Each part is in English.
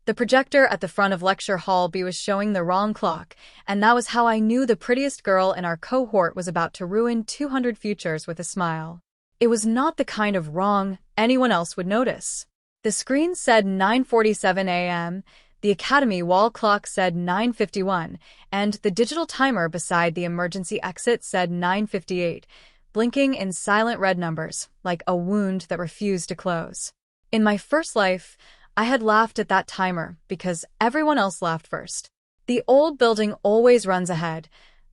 The projector at the front of Lecture Hall B was showing the wrong clock, and that was how I knew the prettiest girl in our cohort was about to ruin 200 futures with a smile. It was not the kind of wrong anyone else would notice. The screen said 9:47 a.m., the Academy wall clock said 9:51, and the digital timer beside the emergency exit said 9:58, blinking in silent red numbers, like a wound that refused to close. In my first life, I had laughed at that timer because everyone else laughed first. The old building always runs ahead,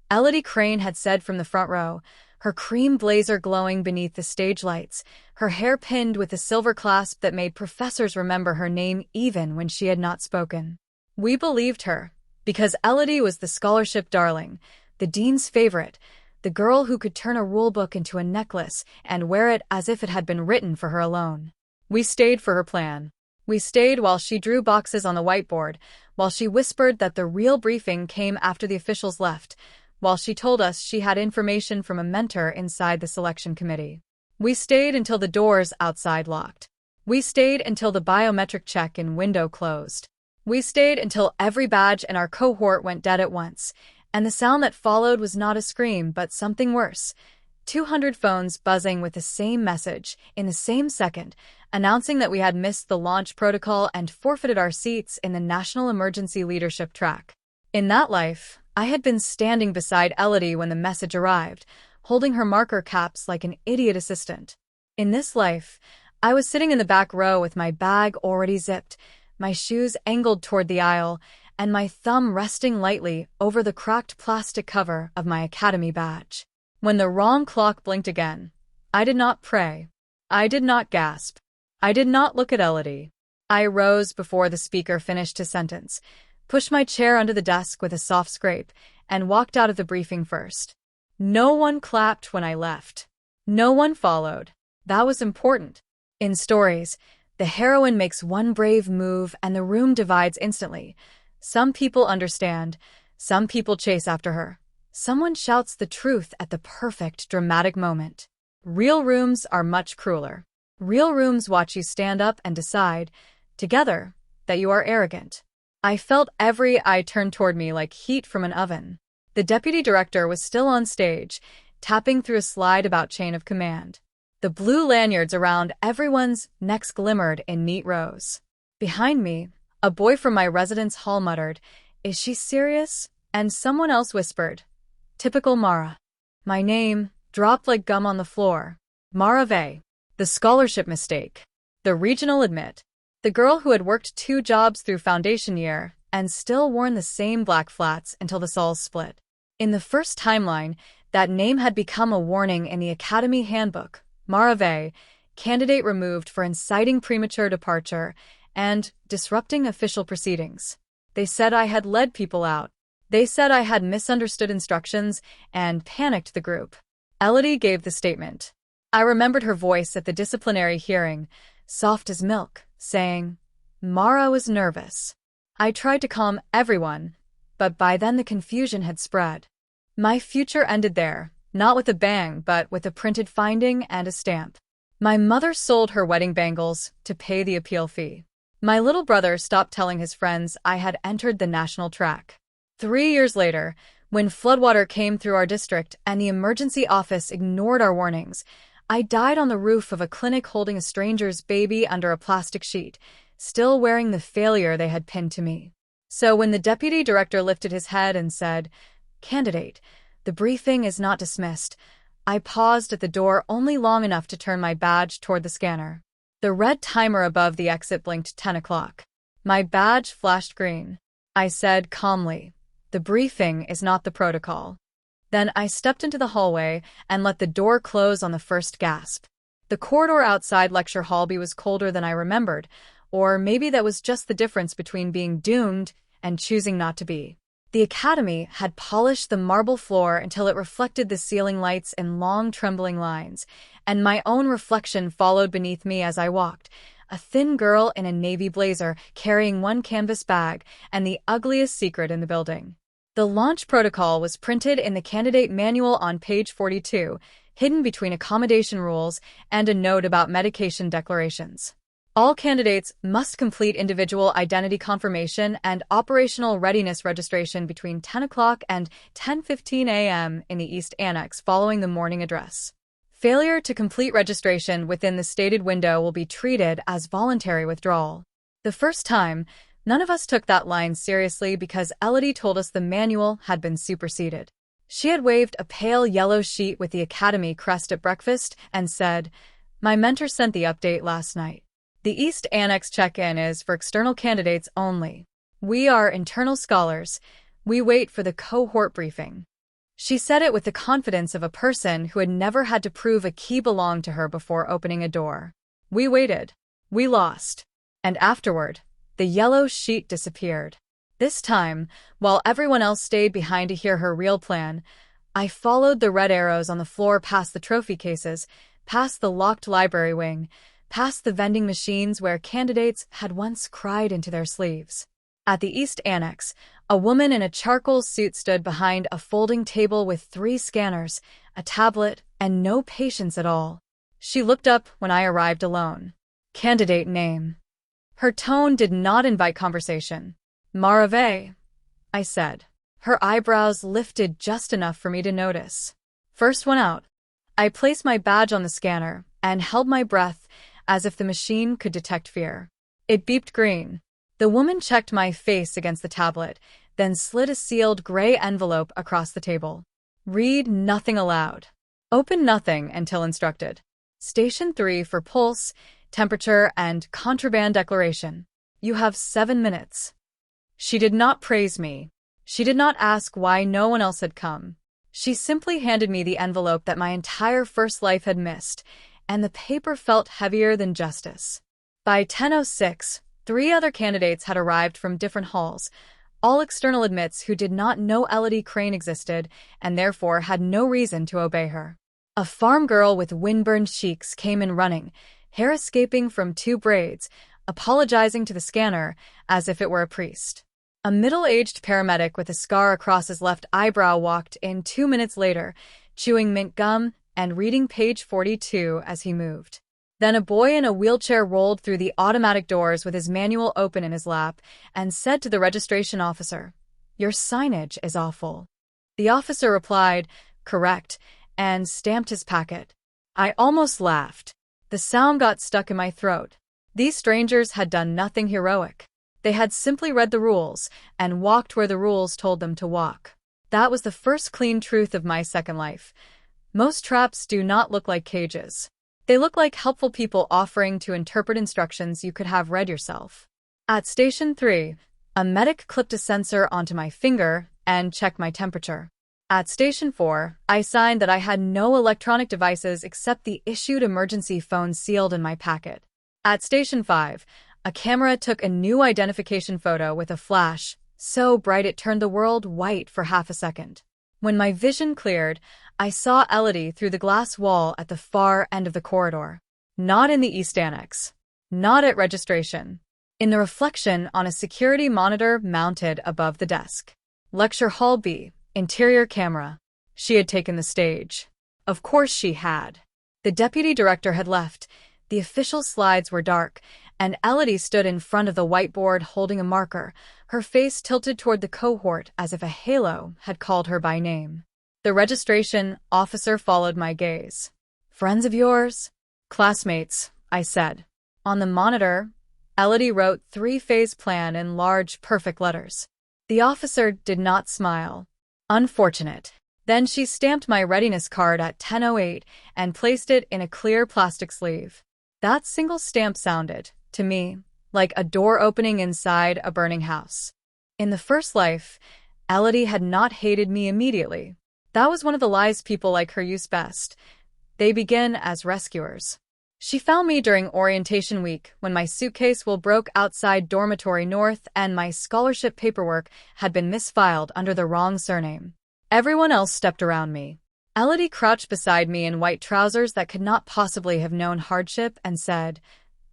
Elodie Crane had said from the front row, her cream blazer glowing beneath the stage lights, her hair pinned with a silver clasp that made professors remember her name even when she had not spoken. We believed her, because Elodie was the scholarship darling, the dean's favorite, the girl who could turn a rulebook into a necklace and wear it as if it had been written for her alone. We stayed for her plan. We stayed while she drew boxes on the whiteboard, while she whispered that the real briefing came after the officials left, while she told us she had information from a mentor inside the selection committee. We stayed until the doors outside locked. We stayed until the biometric check-in window closed. We stayed until every badge in our cohort went dead at once, and the sound that followed was not a scream but something worse. 200 phones buzzing with the same message, in the same second, announcing that we had missed the launch protocol and forfeited our seats in the National Emergency Leadership track. In that life, I had been standing beside Elodie when the message arrived, holding her marker caps like an idiot assistant. In this life, I was sitting in the back row with my bag already zipped, my shoes angled toward the aisle, and my thumb resting lightly over the cracked plastic cover of my academy badge. When the wrong clock blinked again, I did not pray. I did not gasp. I did not look at Elodie. I rose before the speaker finished his sentence, pushed my chair under the desk with a soft scrape, and walked out of the briefing first. No one clapped when I left. No one followed. That was important. In stories, the heroine makes one brave move and the room divides instantly. Some people understand. Some people chase after her. Someone shouts the truth at the perfect dramatic moment. Real rooms are much crueler. Real rooms watch you stand up and decide, together, that you are arrogant. I felt every eye turn toward me like heat from an oven. The deputy director was still on stage, tapping through a slide about chain of command. The blue lanyards around everyone's necks glimmered in neat rows. Behind me, a boy from my residence hall muttered, "Is she serious?" And someone else whispered, "Typical Mara." My name dropped like gum on the floor. Mara Vey. The scholarship mistake. The regional admit. The girl who had worked 2 jobs through foundation year and still worn the same black flats until the soles split. In the first timeline, that name had become a warning in the Academy handbook. Mara Vey, candidate removed for inciting premature departure and disrupting official proceedings. They said I had led people out. They said I had misunderstood instructions and panicked the group. Elodie gave the statement. I remembered her voice at the disciplinary hearing, soft as milk, saying, Mara was nervous. I tried to calm everyone, but by then the confusion had spread. My future ended there, not with a bang, but with a printed finding and a stamp. My mother sold her wedding bangles to pay the appeal fee. My little brother stopped telling his friends I had entered the national track. 3 years later, when floodwater came through our district and the emergency office ignored our warnings, I died on the roof of a clinic holding a stranger's baby under a plastic sheet, still wearing the failure they had pinned to me. So when the deputy director lifted his head and said, "Candidate, the briefing is not dismissed," I paused at the door only long enough to turn my badge toward the scanner. The red timer above the exit blinked 10 o'clock. My badge flashed green. I said calmly, "The briefing is not the protocol." Then I stepped into the hallway and let the door close on the first gasp. The corridor outside Lecture Hall B was colder than I remembered, or maybe that was just the difference between being doomed and choosing not to be. The Academy had polished the marble floor until it reflected the ceiling lights in long trembling lines, and my own reflection followed beneath me as I walked, a thin girl in a navy blazer carrying one canvas bag and the ugliest secret in the building. The launch protocol was printed in the candidate manual on page 42, hidden between accommodation rules and a note about medication declarations. All candidates must complete individual identity confirmation and operational readiness registration between 10 o'clock and 10:15 a.m. in the East Annex following the morning address. Failure to complete registration within the stated window will be treated as voluntary withdrawal. The first time, none of us took that line seriously because Elodie told us the manual had been superseded. She had waved a pale yellow sheet with the Academy crest at breakfast and said, "My mentor sent the update last night. The East Annex check-in is for external candidates only. We are internal scholars. We wait for the cohort briefing." She said it with the confidence of a person who had never had to prove a key belonged to her before opening a door. We waited. We lost. And afterward, the yellow sheet disappeared. This time, while everyone else stayed behind to hear her real plan, I followed the red arrows on the floor past the trophy cases, past the locked library wing, past the vending machines where candidates had once cried into their sleeves. At the East Annex, a woman in a charcoal suit stood behind a folding table with 3 scanners, a tablet, and no patience at all. She looked up when I arrived alone. Candidate name. Her tone did not invite conversation. "Marave," I said. Her eyebrows lifted just enough for me to notice. First one out. I placed my badge on the scanner and held my breath as if the machine could detect fear. It beeped green. The woman checked my face against the tablet, then slid a sealed gray envelope across the table. Read nothing aloud. Open nothing until instructed. Station 3 for pulse, temperature, and contraband declaration. You have 7 minutes. She did not praise me. She did not ask why no one else had come. She simply handed me the envelope that my entire first life had missed, and the paper felt heavier than justice. By 10:06, 3 other candidates had arrived from different halls, all external admits who did not know Elodie Crane existed and therefore had no reason to obey her. A farm girl with windburned cheeks came in running, hair escaping from 2 braids, apologizing to the scanner as if it were a priest. A middle-aged paramedic with a scar across his left eyebrow walked in 2 minutes later, chewing mint gum and reading page 42 as he moved. Then a boy in a wheelchair rolled through the automatic doors with his manual open in his lap and said to the registration officer, "Your signage is awful." The officer replied, "Correct," and stamped his packet. I almost laughed. The sound got stuck in my throat. These strangers had done nothing heroic. They had simply read the rules and walked where the rules told them to walk. That was the first clean truth of my second life. Most traps do not look like cages. They look like helpful people offering to interpret instructions you could have read yourself. At Station 3, a medic clipped a sensor onto my finger and checked my temperature. At Station 4, I signed that I had no electronic devices except the issued emergency phone sealed in my packet. At Station 5, a camera took a new identification photo with a flash, so bright it turned the world white for half a second. When my vision cleared, I saw Elodie through the glass wall at the far end of the corridor. Not in the East Annex. Not at registration. In the reflection on a security monitor mounted above the desk. Lecture Hall B, interior camera. She had taken the stage. Of course she had. The deputy director had left. The official slides were dark, and Elodie stood in front of the whiteboard holding a marker, her face tilted toward the cohort as if a halo had called her by name. The registration officer followed my gaze. "Friends of yours?" "Classmates," I said. On the monitor, Elodie wrote 3-phase plan in large, perfect letters. The officer did not smile. Unfortunate. Then she stamped my readiness card at 10:08 and placed it in a clear plastic sleeve. That single stamp sounded, to me, like a door opening inside a burning house. In the first life, Elodie had not hated me immediately. That was one of the lies people like her use best. They begin as rescuers. She found me during orientation week when my suitcase will broke outside Dormitory North and my scholarship paperwork had been misfiled under the wrong surname. Everyone else stepped around me. Elodie crouched beside me in white trousers that could not possibly have known hardship and said,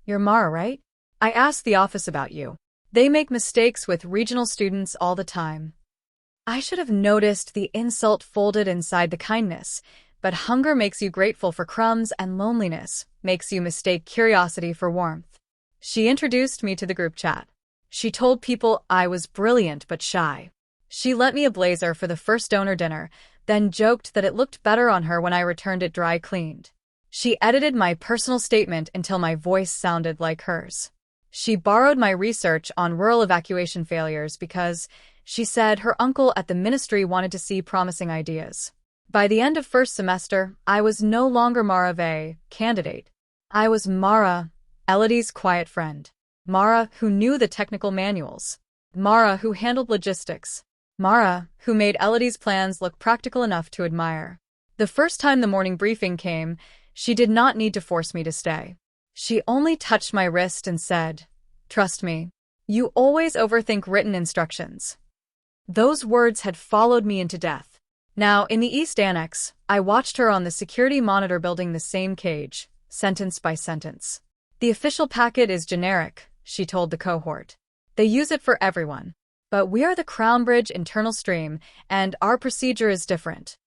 "You're Mara, right? I asked the office about you. They make mistakes with regional students all the time." I should have noticed the insult folded inside the kindness, but hunger makes you grateful for crumbs and loneliness makes you mistake curiosity for warmth. She introduced me to the group chat. She told people I was brilliant but shy. She lent me a blazer for the first donor dinner, then joked that it looked better on her when I returned it dry cleaned. She edited my personal statement until my voice sounded like hers. She borrowed my research on rural evacuation failures because, she said, her uncle at the ministry wanted to see promising ideas. By the end of first semester, I was no longer Mara Vey, candidate. I was Mara, Elodie's quiet friend. Mara, who knew the technical manuals. Mara, who handled logistics. Mara, who made Elodie's plans look practical enough to admire. The first time the morning briefing came, she did not need to force me to stay. She only touched my wrist and said, "Trust me. You always overthink written instructions." Those words had followed me into death. Now, in the East Annex, I watched her on the security monitor building the same cage, sentence by sentence. "The official packet is generic," she told the cohort. "They use it for everyone. But we are the Crownbridge internal stream, and our procedure is different."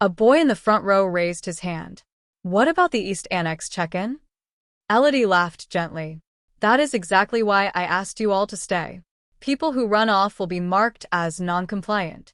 A boy in the front row raised his hand. "What about the East Annex check-in?" Elodie laughed gently. "That is exactly why I asked you all to stay. People who run off will be marked as non-compliant."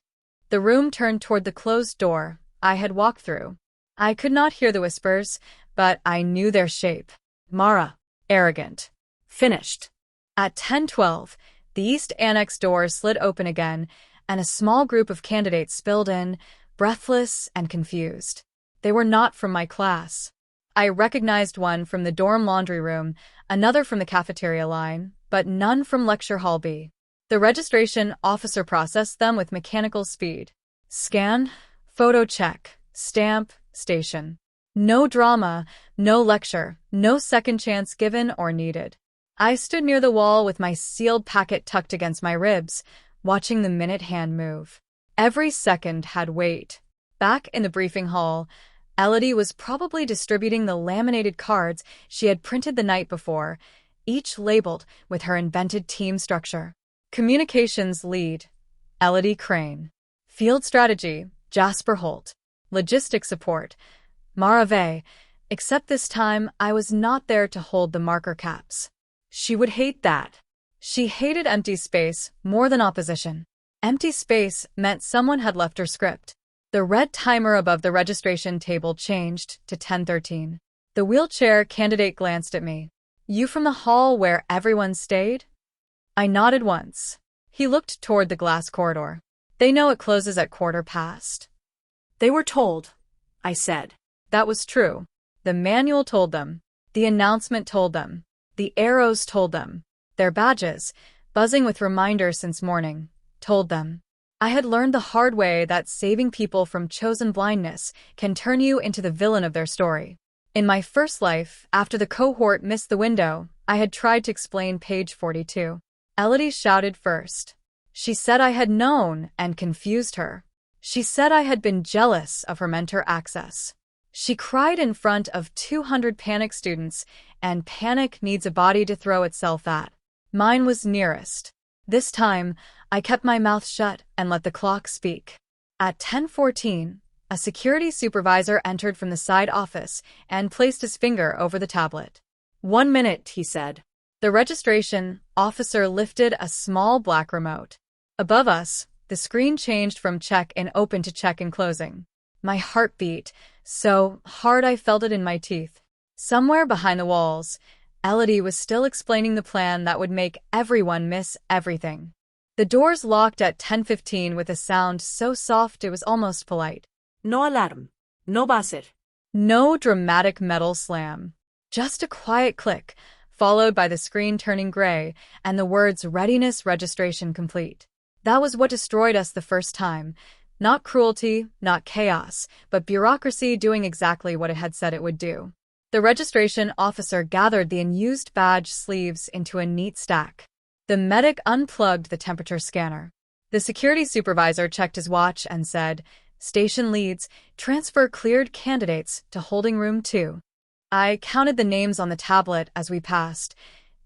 The room turned toward the closed door I had walked through. I could not hear the whispers, but I knew their shape. Mara. Arrogant. Finished. At 10:12, the East Annex doors slid open again, and a small group of candidates spilled in, breathless and confused. They were not from my class. I recognized one from the dorm laundry room, another from the cafeteria line, but none from Lecture Hall B. The registration officer processed them with mechanical speed. Scan, photo check, stamp, station. No drama, no lecture, no second chance given or needed. I stood near the wall with my sealed packet tucked against my ribs, watching the minute hand move. Every second had weight. Back in the briefing hall, Elodie was probably distributing the laminated cards she had printed the night before, each labeled with her invented team structure. Communications lead, Elodie Crane. Field strategy, Jasper Holt. Logistics support, Mara Vey, except this time I was not there to hold the marker caps. She would hate that. She hated empty space more than opposition. Empty space meant someone had left her script. The red timer above the registration table changed to 10:13. The wheelchair candidate glanced at me. "You from the hall where everyone stayed?" I nodded once. He looked toward the glass corridor. "They know it closes at 1:15. "They were told," I said. That was true. The manual told them. The announcement told them. The arrows told them. Their badges, buzzing with reminders since morning, told them. I had learned the hard way that saving people from chosen blindness can turn you into the villain of their story. In my first life, after the cohort missed the window, I had tried to explain page 42. Elodie shouted first. She said I had known and confused her. She said I had been jealous of her mentor access. She cried in front of 200 panic students, and panic needs a body to throw itself at. Mine was nearest. This time, I kept my mouth shut and let the clock speak. At 10:14, a security supervisor entered from the side office and placed his finger over the tablet. "1 minute," he said. The registration officer lifted a small black remote. Above us, the screen changed from check and open to check and closing. My heart beat so hard I felt it in my teeth. Somewhere behind the walls, Elodie was still explaining the plan that would make everyone miss everything. The doors locked at 10:15 with a sound so soft it was almost polite. No alarm. No buzzer. No dramatic metal slam. Just a quiet click, followed by the screen turning gray and the words "Readiness Registration Complete." That was what destroyed us the first time. Not cruelty, not chaos, but bureaucracy doing exactly what it had said it would do. The registration officer gathered the unused badge sleeves into a neat stack. The medic unplugged the temperature scanner. The security supervisor checked his watch and said, "Station leads, transfer cleared candidates to holding room 2. I counted the names on the tablet as we passed.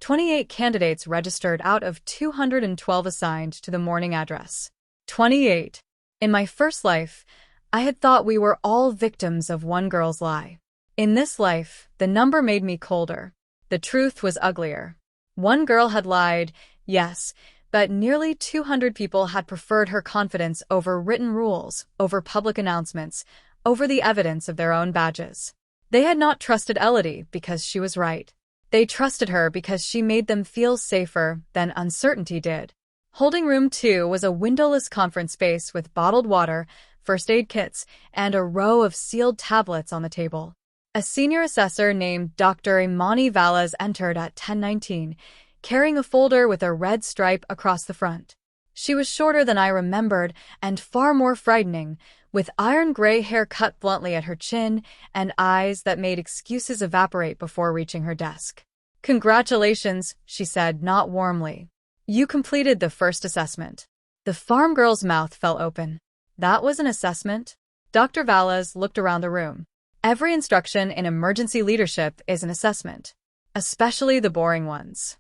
28 candidates registered out of 212 assigned to the morning address. 28. In my first life, I had thought we were all victims of one girl's lie. In this life, the number made me colder. The truth was uglier. One girl had lied, yes, but nearly 200 people had preferred her confidence over written rules, over public announcements, over the evidence of their own badges. They had not trusted Elodie because she was right. They trusted her because she made them feel safer than uncertainty did. Holding room 2 was a windowless conference space with bottled water, first aid kits, and a row of sealed tablets on the table. A senior assessor named Dr. Imani Valles entered at 10:19, carrying a folder with a red stripe across the front. She was shorter than I remembered and far more frightening, with iron-gray hair cut bluntly at her chin and eyes that made excuses evaporate before reaching her desk. "Congratulations," she said, not warmly. "You completed the first assessment." The farm girl's mouth fell open. That was an assessment? Dr. Valles looked around the room. Every instruction in emergency leadership is an assessment, especially the boring ones.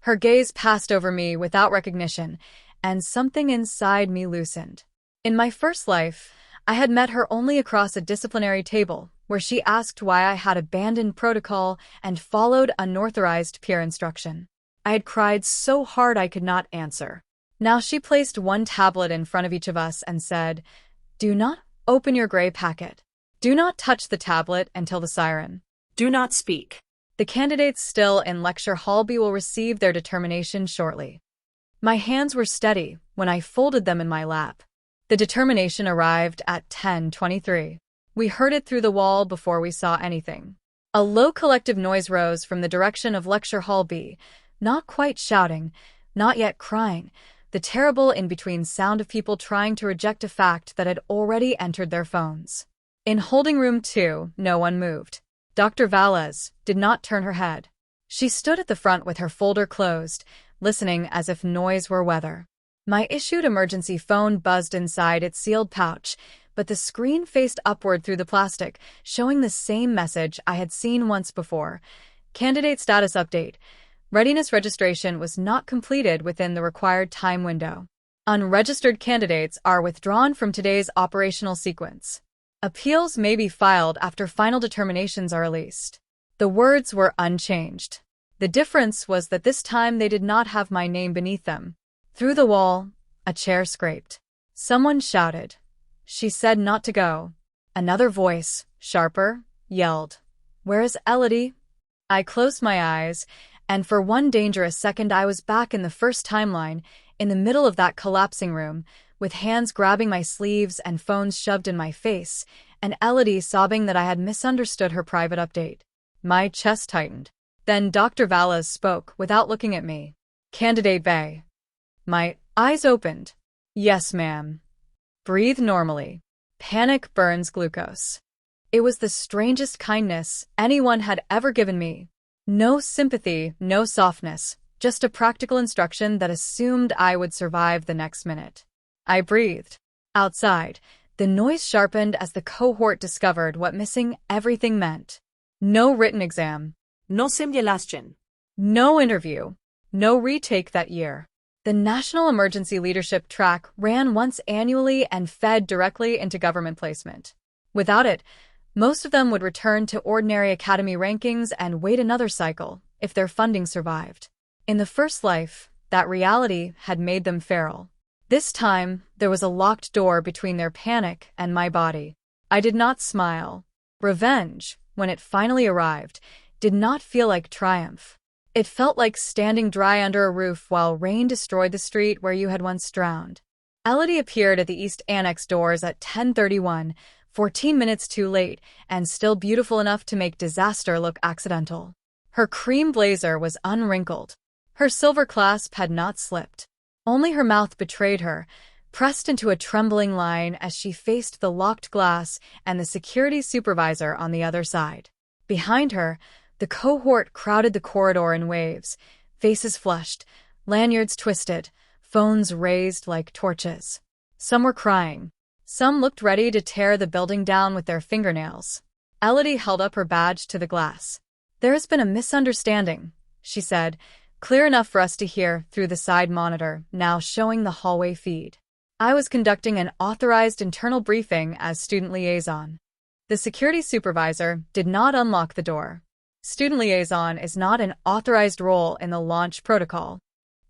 Her gaze passed over me without recognition, and something inside me loosened. In my first life, I had met her only across a disciplinary table, where she asked why I had abandoned protocol and followed unauthorized peer instruction. I had cried so hard I could not answer. Now she placed one tablet in front of each of us and said, "Do not open your gray packet. Do not touch the tablet until the siren. Do not speak. The candidates still in Lecture Hall B will receive their determination shortly." My hands were steady when I folded them in my lap. The determination arrived at 10:23. We heard it through the wall before we saw anything. A low collective noise rose from the direction of Lecture Hall B, not quite shouting, not yet crying, the terrible in-between sound of people trying to reject a fact that had already entered their phones. In holding room 2, no one moved. Dr. Valles did not turn her head. She stood at the front with her folder closed, listening as if noise were weather. My issued emergency phone buzzed inside its sealed pouch, but the screen faced upward through the plastic, showing the same message I had seen once before. Candidate status update. Readiness registration was not completed within the required time window. Unregistered candidates are withdrawn from today's operational sequence. Appeals may be filed after final determinations are released. The words were unchanged. The difference was that this time they did not have my name beneath them. Through the wall, a chair scraped. Someone shouted. She said not to go. Another voice, sharper, yelled, "Where is Elodie?" I closed my eyes, and for one dangerous second I was back in the first timeline, in the middle of that collapsing room, with hands grabbing my sleeves and phones shoved in my face, and Elodie sobbing that I had misunderstood her private update. My chest tightened. Then Dr. Valles spoke without looking at me. "Candidate Bay." My eyes opened. "Yes, ma'am." Breathe normally. Panic burns glucose. It was the strangest kindness anyone had ever given me. No sympathy, no softness, just a practical instruction that assumed I would survive the next minute. I breathed. Outside, the noise sharpened as the cohort discovered what missing everything meant. No written exam. No simulation. No interview. No retake that year. The National Emergency Leadership track ran once annually and fed directly into government placement. Without it, most of them would return to ordinary academy rankings and wait another cycle, if their funding survived. In the first life, that reality had made them feral. This time, there was a locked door between their panic and my body. I did not smile. Revenge, when it finally arrived, did not feel like triumph. It felt like standing dry under a roof while rain destroyed the street where you had once drowned. Elodie appeared at the East Annex doors at 10:31, 14 minutes too late, and still beautiful enough to make disaster look accidental. Her cream blazer was unwrinkled. Her silver clasp had not slipped. Only her mouth betrayed her, pressed into a trembling line as she faced the locked glass and the security supervisor on the other side. Behind her, the cohort crowded the corridor in waves, faces flushed, lanyards twisted, phones raised like torches. Some were crying. Some looked ready to tear the building down with their fingernails. Elodie held up her badge to the glass. "There has been a misunderstanding," she said, clear enough for us to hear through the side monitor, now showing the hallway feed. I was conducting an authorized internal briefing as student liaison. The security supervisor did not unlock the door. Student liaison is not an authorized role in the launch protocol.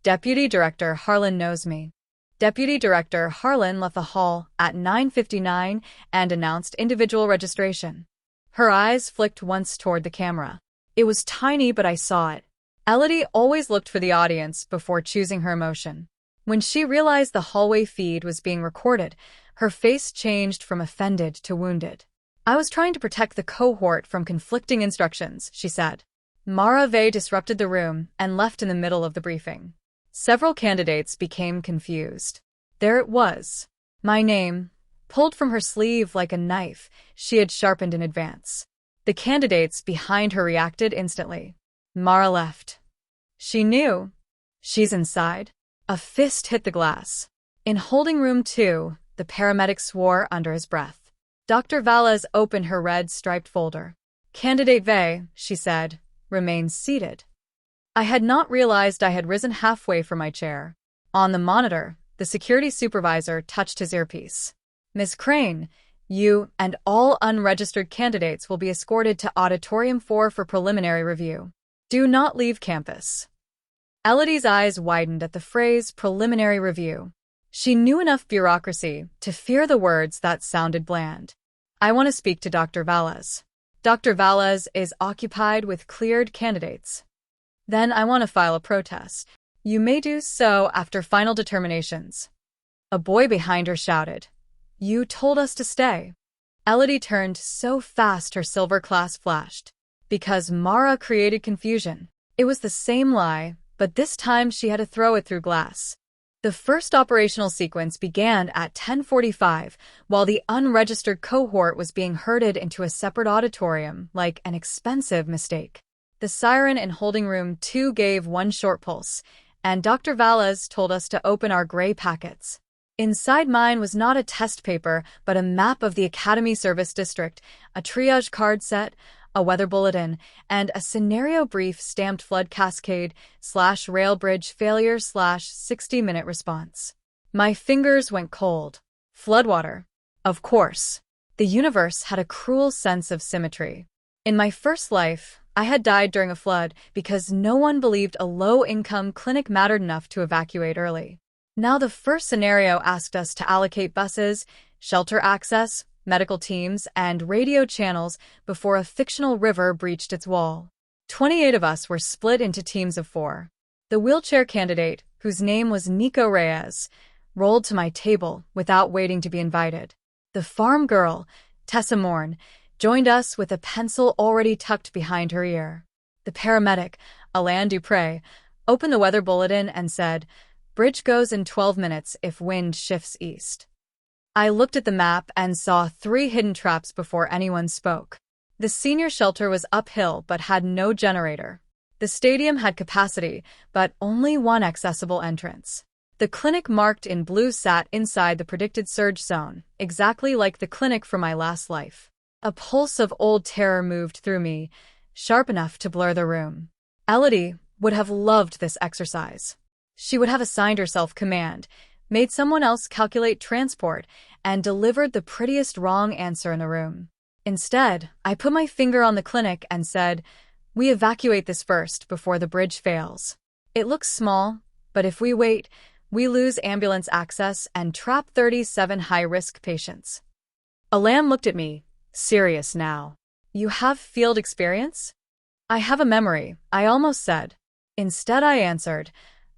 Deputy Director Harlan knows me. Deputy Director Harlan left the hall at 9:59 and announced individual registration. Her eyes flicked once toward the camera. It was tiny, but I saw it. Elodie always looked for the audience before choosing her emotion. When she realized the hallway feed was being recorded, her face changed from offended to wounded. I was trying to protect the cohort from conflicting instructions, she said. Mara Vey disrupted the room and left in the middle of the briefing. Several candidates became confused. There it was. My name, pulled from her sleeve like a knife she had sharpened in advance. The candidates behind her reacted instantly. Mara left. She knew. She's inside. A fist hit the glass. In holding room 2, the paramedic swore under his breath. Dr. Valles opened her red striped folder. Candidate Vey, she said, remains seated. I had not realized I had risen halfway from my chair. On the monitor, the security supervisor touched his earpiece. Ms. Crane, you and all unregistered candidates will be escorted to Auditorium 4 for preliminary review. Do not leave campus. Elodie's eyes widened at the phrase preliminary review. She knew enough bureaucracy to fear the words that sounded bland. I want to speak to Dr. Valles. Dr. Valles is occupied with cleared candidates. Then I want to file a protest. You may do so after final determinations. A boy behind her shouted. You told us to stay. Elodie turned so fast her silver class flashed. Because Mara created confusion. It was the same lie, but this time she had to throw it through glass. The first operational sequence began at 10:45, while the unregistered cohort was being herded into a separate auditorium like an expensive mistake. The siren in holding room 2 gave one short pulse, and Dr. Valles told us to open our gray packets. Inside mine was not a test paper, but a map of the Academy Service District, a triage card set, a weather bulletin, and a scenario brief stamped flood cascade / rail bridge failure / 60-minute response. My fingers went cold. Floodwater. Of course. The universe had a cruel sense of symmetry. In my first life, I had died during a flood because no one believed a low-income clinic mattered enough to evacuate early. Now the first scenario asked us to allocate buses, shelter access, medical teams, and radio channels before a fictional river breached its wall. 28 of us were split into teams of 4. The wheelchair candidate, whose name was Nico Reyes, rolled to my table without waiting to be invited. The farm girl, Tessa Morn, joined us with a pencil already tucked behind her ear. The paramedic, Alain Dupre, opened the weather bulletin and said, "Bridge goes in 12 minutes if wind shifts east." I looked at the map and saw 3 hidden traps before anyone spoke. The senior shelter was uphill but had no generator. The stadium had capacity, but only one accessible entrance. The clinic marked in blue sat inside the predicted surge zone, exactly like the clinic from my last life. A pulse of old terror moved through me, sharp enough to blur the room. Elodie would have loved this exercise. She would have assigned herself command, made someone else calculate transport, and delivered the prettiest wrong answer in the room. Instead, I put my finger on the clinic and said, "We evacuate this first before the bridge fails. It looks small, but if we wait, we lose ambulance access and trap 37 high-risk patients." Alain looked at me, serious now. "You have field experience?" "I have a memory," I almost said. Instead I answered,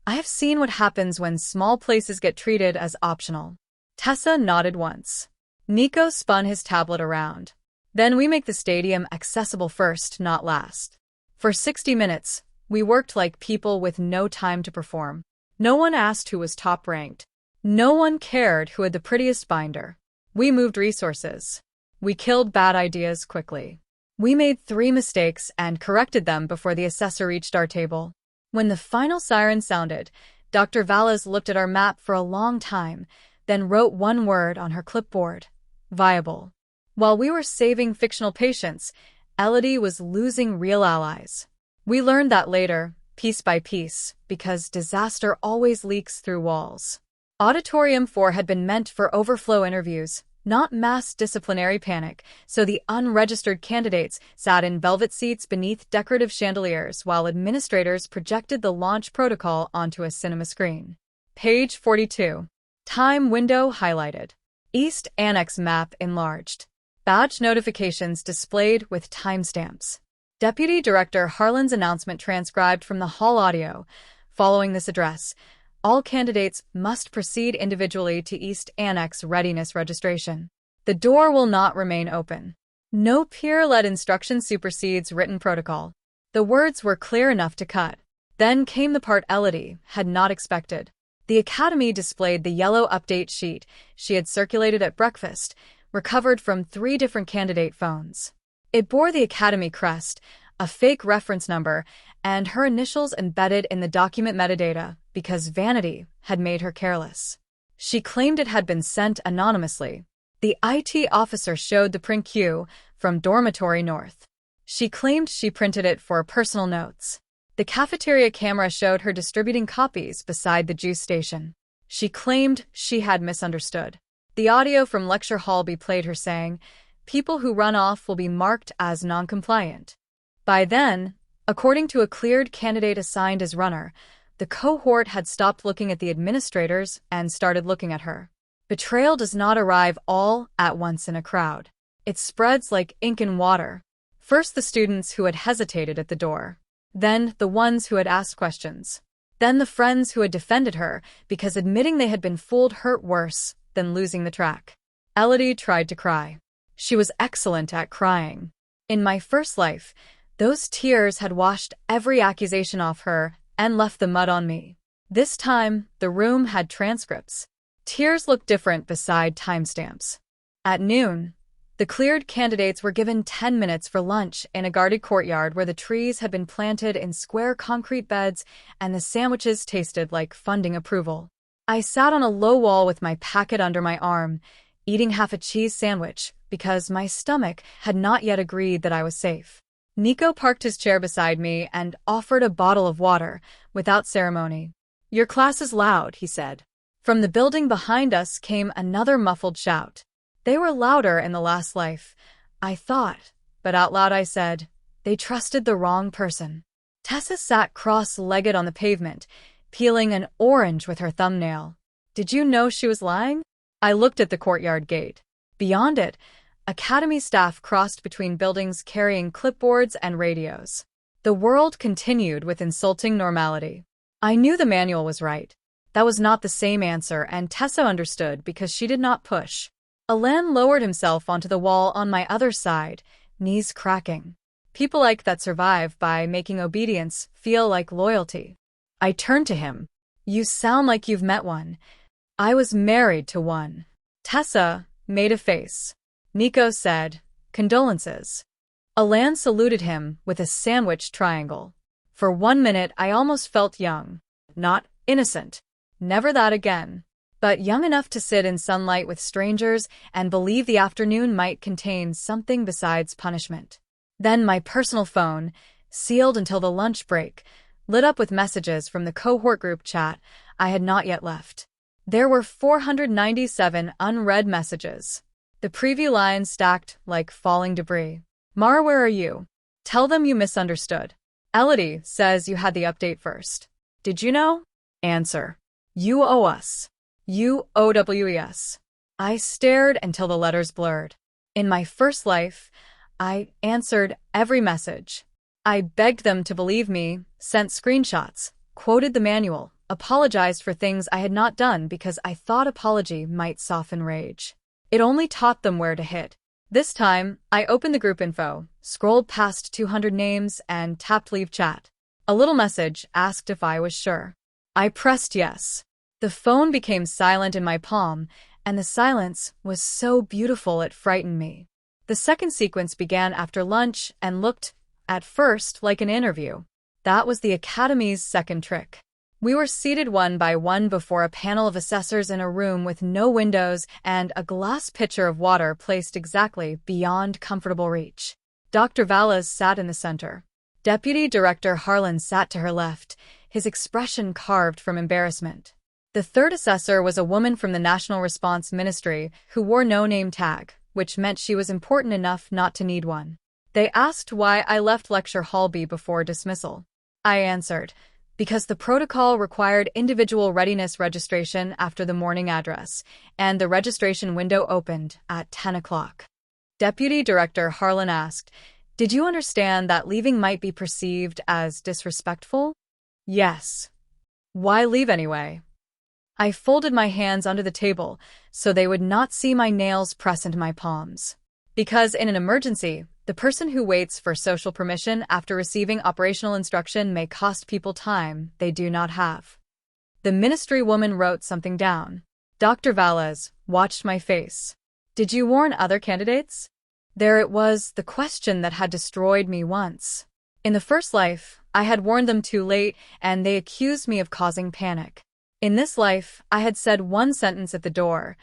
"I have seen what happens when small places get treated as optional." Tessa nodded once. Nico spun his tablet around. "Then we make the stadium accessible first, not last." For 60 minutes, we worked like people with no time to perform. No one asked who was top-ranked. No one cared who had the prettiest binder. We moved resources. We killed bad ideas quickly. We made 3 mistakes and corrected them before the assessor reached our table. When the final siren sounded, Dr. Valles looked at our map for a long time, then wrote one word on her clipboard: viable. While we were saving fictional patients, Elodie was losing real allies. We learned that later, piece by piece, because disaster always leaks through walls. Auditorium 4 had been meant for overflow interviews, not mass disciplinary panic, so the unregistered candidates sat in velvet seats beneath decorative chandeliers while administrators projected the launch protocol onto a cinema screen. Page 42. Time window highlighted. East Annex map enlarged. Badge notifications displayed with timestamps. Deputy Director Harlan's announcement transcribed from the hall audio. Following this address, all candidates must proceed individually to East Annex readiness registration. The door will not remain open. No peer-led instruction supersedes written protocol. The words were clear enough to cut. Then came the part Elodie had not expected. The Academy displayed the yellow update sheet she had circulated at breakfast, recovered from 3 different candidate phones. It bore the Academy crest, a fake reference number, and her initials embedded in the document metadata because vanity had made her careless. She claimed it had been sent anonymously. The IT officer showed the print queue from Dormitory North. She claimed she printed it for personal notes. The cafeteria camera showed her distributing copies beside the juice station. She claimed she had misunderstood. The audio from lecture hall played her saying, "People who run off will be marked as non-compliant." By then, according to a cleared candidate assigned as runner, the cohort had stopped looking at the administrators and started looking at her. Betrayal does not arrive all at once in a crowd. It spreads like ink in water. First the students who had hesitated at the door. Then the ones who had asked questions. Then the friends who had defended her because admitting they had been fooled hurt worse than losing the track. Elodie tried to cry. She was excellent at crying. In my first life, those tears had washed every accusation off her and left the mud on me. This time, the room had transcripts. Tears looked different beside timestamps. At noon, the cleared candidates were given 10 minutes for lunch in a guarded courtyard where the trees had been planted in square concrete beds and the sandwiches tasted like funding approval. I sat on a low wall with my packet under my arm, eating half a cheese sandwich because my stomach had not yet agreed that I was safe. Nico parked his chair beside me and offered a bottle of water without ceremony. "Your class is loud," he said. From the building behind us came another muffled shout. They were louder in the last life, I thought, but out loud I said, "They trusted the wrong person." Tessa sat cross-legged on the pavement, peeling an orange with her thumbnail. Did you know she was lying? I looked at the courtyard gate. Beyond it, Academy staff crossed between buildings carrying clipboards and radios. The world continued with insulting normality. I knew the manual was right. That was not the same answer, and Tessa understood because she did not push. Alain lowered himself onto the wall on my other side, knees cracking. People like that survive by making obedience feel like loyalty. I turned to him. "You sound like you've met one." "I was married to one." Tessa made a face. Nico said, "Condolences." Alain saluted him with a sandwich triangle. For 1 minute I almost felt young. Not innocent. Never that again. But young enough to sit in sunlight with strangers and believe the afternoon might contain something besides punishment. Then my personal phone, sealed until the lunch break, lit up with messages from the cohort group chat I had not yet left. There were 497 unread messages. The preview lines stacked like falling debris. "Mara, where are you? Tell them you misunderstood. Elodie says you had the update first. Did you know? Answer. You owe us. UOWES." I stared until the letters blurred. In my first life, I answered every message. I begged them to believe me, sent screenshots, quoted the manual, apologized for things I had not done because I thought apology might soften rage. It only taught them where to hit. This time, I opened the group info, scrolled past 200 names, and tapped leave chat. A little message asked if I was sure. I pressed yes. The phone became silent in my palm, and the silence was so beautiful it frightened me. The second sequence began after lunch and looked, at first, like an interview. That was the Academy's second trick. We were seated one by one before a panel of assessors in a room with no windows and a glass pitcher of water placed exactly beyond comfortable reach. Dr. Valles sat in the center. Deputy Director Harlan sat to her left, his expression carved from embarrassment. The third assessor was a woman from the National Response Ministry who wore no name tag, which meant she was important enough not to need one. They asked why I left Lecture Hall B before dismissal. I answered, because the protocol required individual readiness registration after the morning address, and the registration window opened at 10 o'clock. Deputy Director Harlan asked, "Did you understand that leaving might be perceived as disrespectful?" "Yes." "Why leave anyway?" I folded my hands under the table so they would not see my nails press into my palms. Because in an emergency, the person who waits for social permission after receiving operational instruction may cost people time they do not have. The ministry woman wrote something down. Dr. Valles watched my face. "Did you warn other candidates?" There it was, the question that had destroyed me once. In the first life, I had warned them too late, and they accused me of causing panic. In this life, I had said one sentence at the door.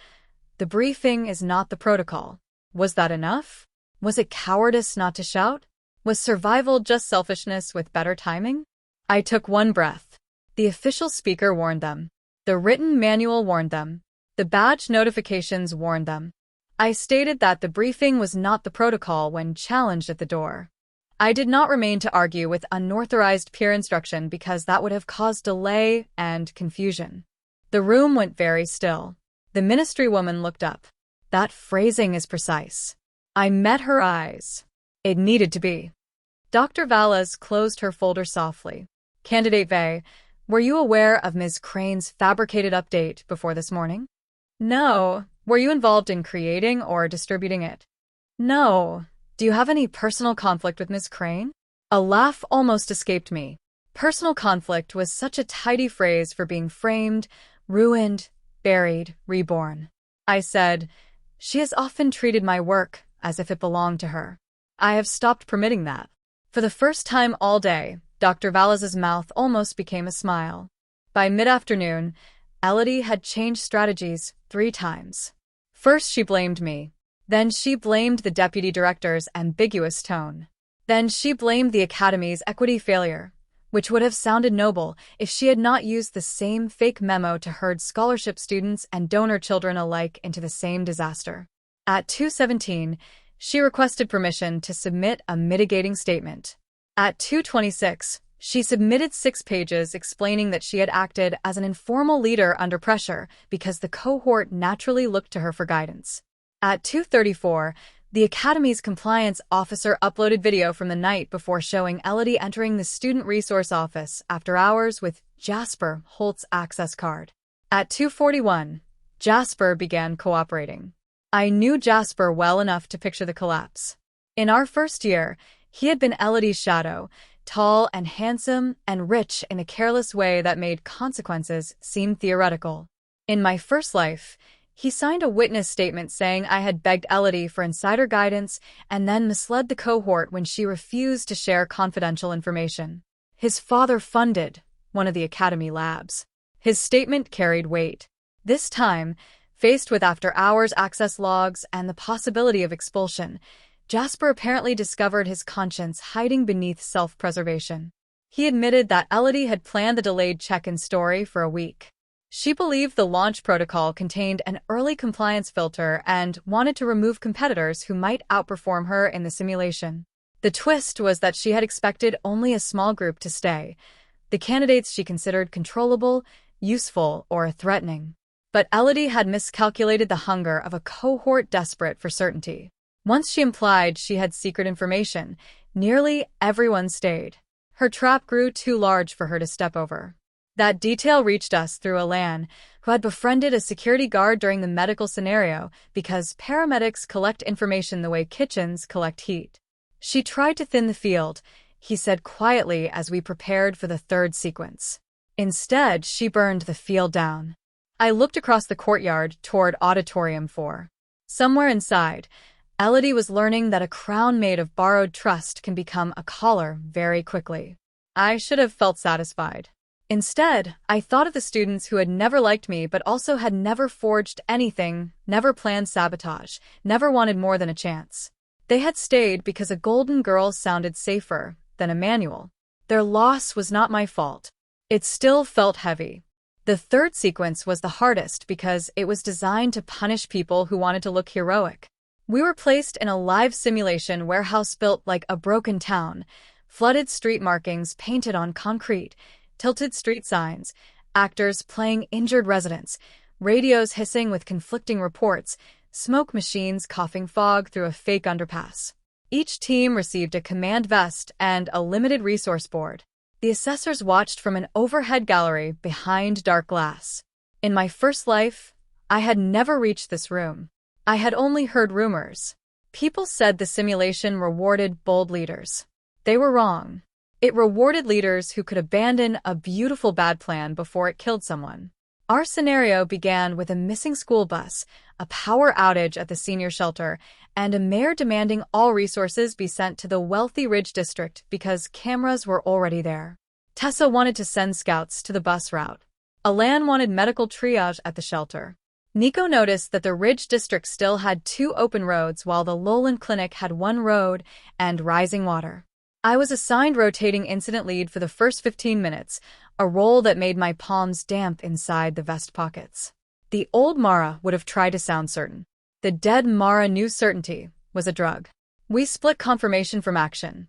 The briefing is not the protocol. Was that enough? Was it cowardice not to shout? Was survival just selfishness with better timing? I took one breath. The official speaker warned them. The written manual warned them. The badge notifications warned them. I stated that the briefing was not the protocol when challenged at the door. I did not remain to argue with unauthorized peer instruction because that would have caused delay and confusion. The room went very still. The ministry woman looked up. That phrasing is precise. I met her eyes. It needed to be. Dr. Valles closed her folder softly. Candidate Vey, were you aware of Ms. Crane's fabricated update before this morning? No. Were you involved in creating or distributing it? No. Do you have any personal conflict with Ms. Crane? A laugh almost escaped me. Personal conflict was such a tidy phrase for being framed, ruined, buried, reborn. I said, she has often treated my work as if it belonged to her. I have stopped permitting that. For the first time all day, Dr. Valles' mouth almost became a smile. By mid-afternoon, Elodie had changed strategies 3 times. First she blamed me. Then she blamed the deputy director's ambiguous tone. Then she blamed the academy's equity failure, which would have sounded noble if she had not used the same fake memo to herd scholarship students and donor children alike into the same disaster. At 2:17, she requested permission to submit a mitigating statement. At 2:26, she submitted 6 pages explaining that she had acted as an informal leader under pressure because the cohort naturally looked to her for guidance. At 2:34, the Academy's compliance officer uploaded video from the night before showing Elodie entering the student resource office after hours with Jasper Holt's access card. At 2:41, Jasper began cooperating. I knew Jasper well enough to picture the collapse. In our first year, he had been Elodie's shadow, tall and handsome and rich in a careless way that made consequences seem theoretical. In my first life, he signed a witness statement saying I had begged Elodie for insider guidance and then misled the cohort when she refused to share confidential information. His father funded one of the academy labs. His statement carried weight. This time, faced with after-hours access logs and the possibility of expulsion, Jasper apparently discovered his conscience hiding beneath self-preservation. He admitted that Elodie had planned the delayed check-in story for a week. She believed the launch protocol contained an early compliance filter and wanted to remove competitors who might outperform her in the simulation. The twist was that she had expected only a small group to stay, the candidates she considered controllable, useful, or threatening. But Elodie had miscalculated the hunger of a cohort desperate for certainty. Once she implied she had secret information, nearly everyone stayed. Her trap grew too large for her to step over. That detail reached us through Alan, who had befriended a security guard during the medical scenario because paramedics collect information the way kitchens collect heat. She tried to thin the field, he said quietly as we prepared for the third sequence. Instead, she burned the field down. I looked across the courtyard toward Auditorium 4. Somewhere inside, Elodie was learning that a crown made of borrowed trust can become a collar very quickly. I should have felt satisfied. Instead, I thought of the students who had never liked me but also had never forged anything, never planned sabotage, never wanted more than a chance. They had stayed because a golden girl sounded safer than a manual. Their loss was not my fault. It still felt heavy. The third sequence was the hardest because it was designed to punish people who wanted to look heroic. We were placed in a live simulation warehouse built like a broken town, flooded street markings painted on concrete, tilted street signs, actors playing injured residents, radios hissing with conflicting reports, smoke machines coughing fog through a fake underpass. Each team received a command vest and a limited resource board. The assessors watched from an overhead gallery behind dark glass. In my first life, I had never reached this room. I had only heard rumors. People said the simulation rewarded bold leaders. They were wrong. It rewarded leaders who could abandon a beautiful bad plan before it killed someone. Our scenario began with a missing school bus, a power outage at the senior shelter, and a mayor demanding all resources be sent to the wealthy Ridge District because cameras were already there. Tessa wanted to send scouts to the bus route. Alan wanted medical triage at the shelter. Nico noticed that the Ridge District still had 2 open roads while the Lowland Clinic had 1 road and rising water. I was assigned rotating incident lead for the first 15 minutes, a role that made my palms damp inside the vest pockets. The old Mara would have tried to sound certain. The dead Mara knew certainty was a drug. We split confirmation from action.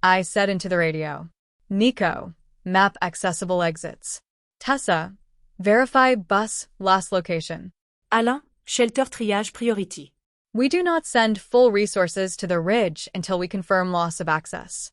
I said into the radio. Nico, map accessible exits. Tessa, verify bus last location. Alain, shelter triage priority. We do not send full resources to the Ridge until we confirm loss of access.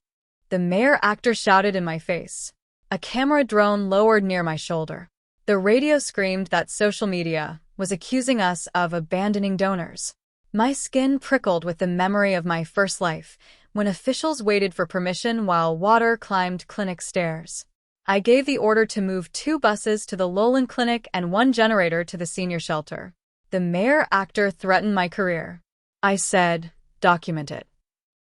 The mayor actor shouted in my face. A camera drone lowered near my shoulder. The radio screamed that social media was accusing us of abandoning donors. My skin prickled with the memory of my first life, when officials waited for permission while water climbed clinic stairs. I gave the order to move 2 buses to the Lowland Clinic and 1 generator to the senior shelter. The mayor actor threatened my career. I said, document it.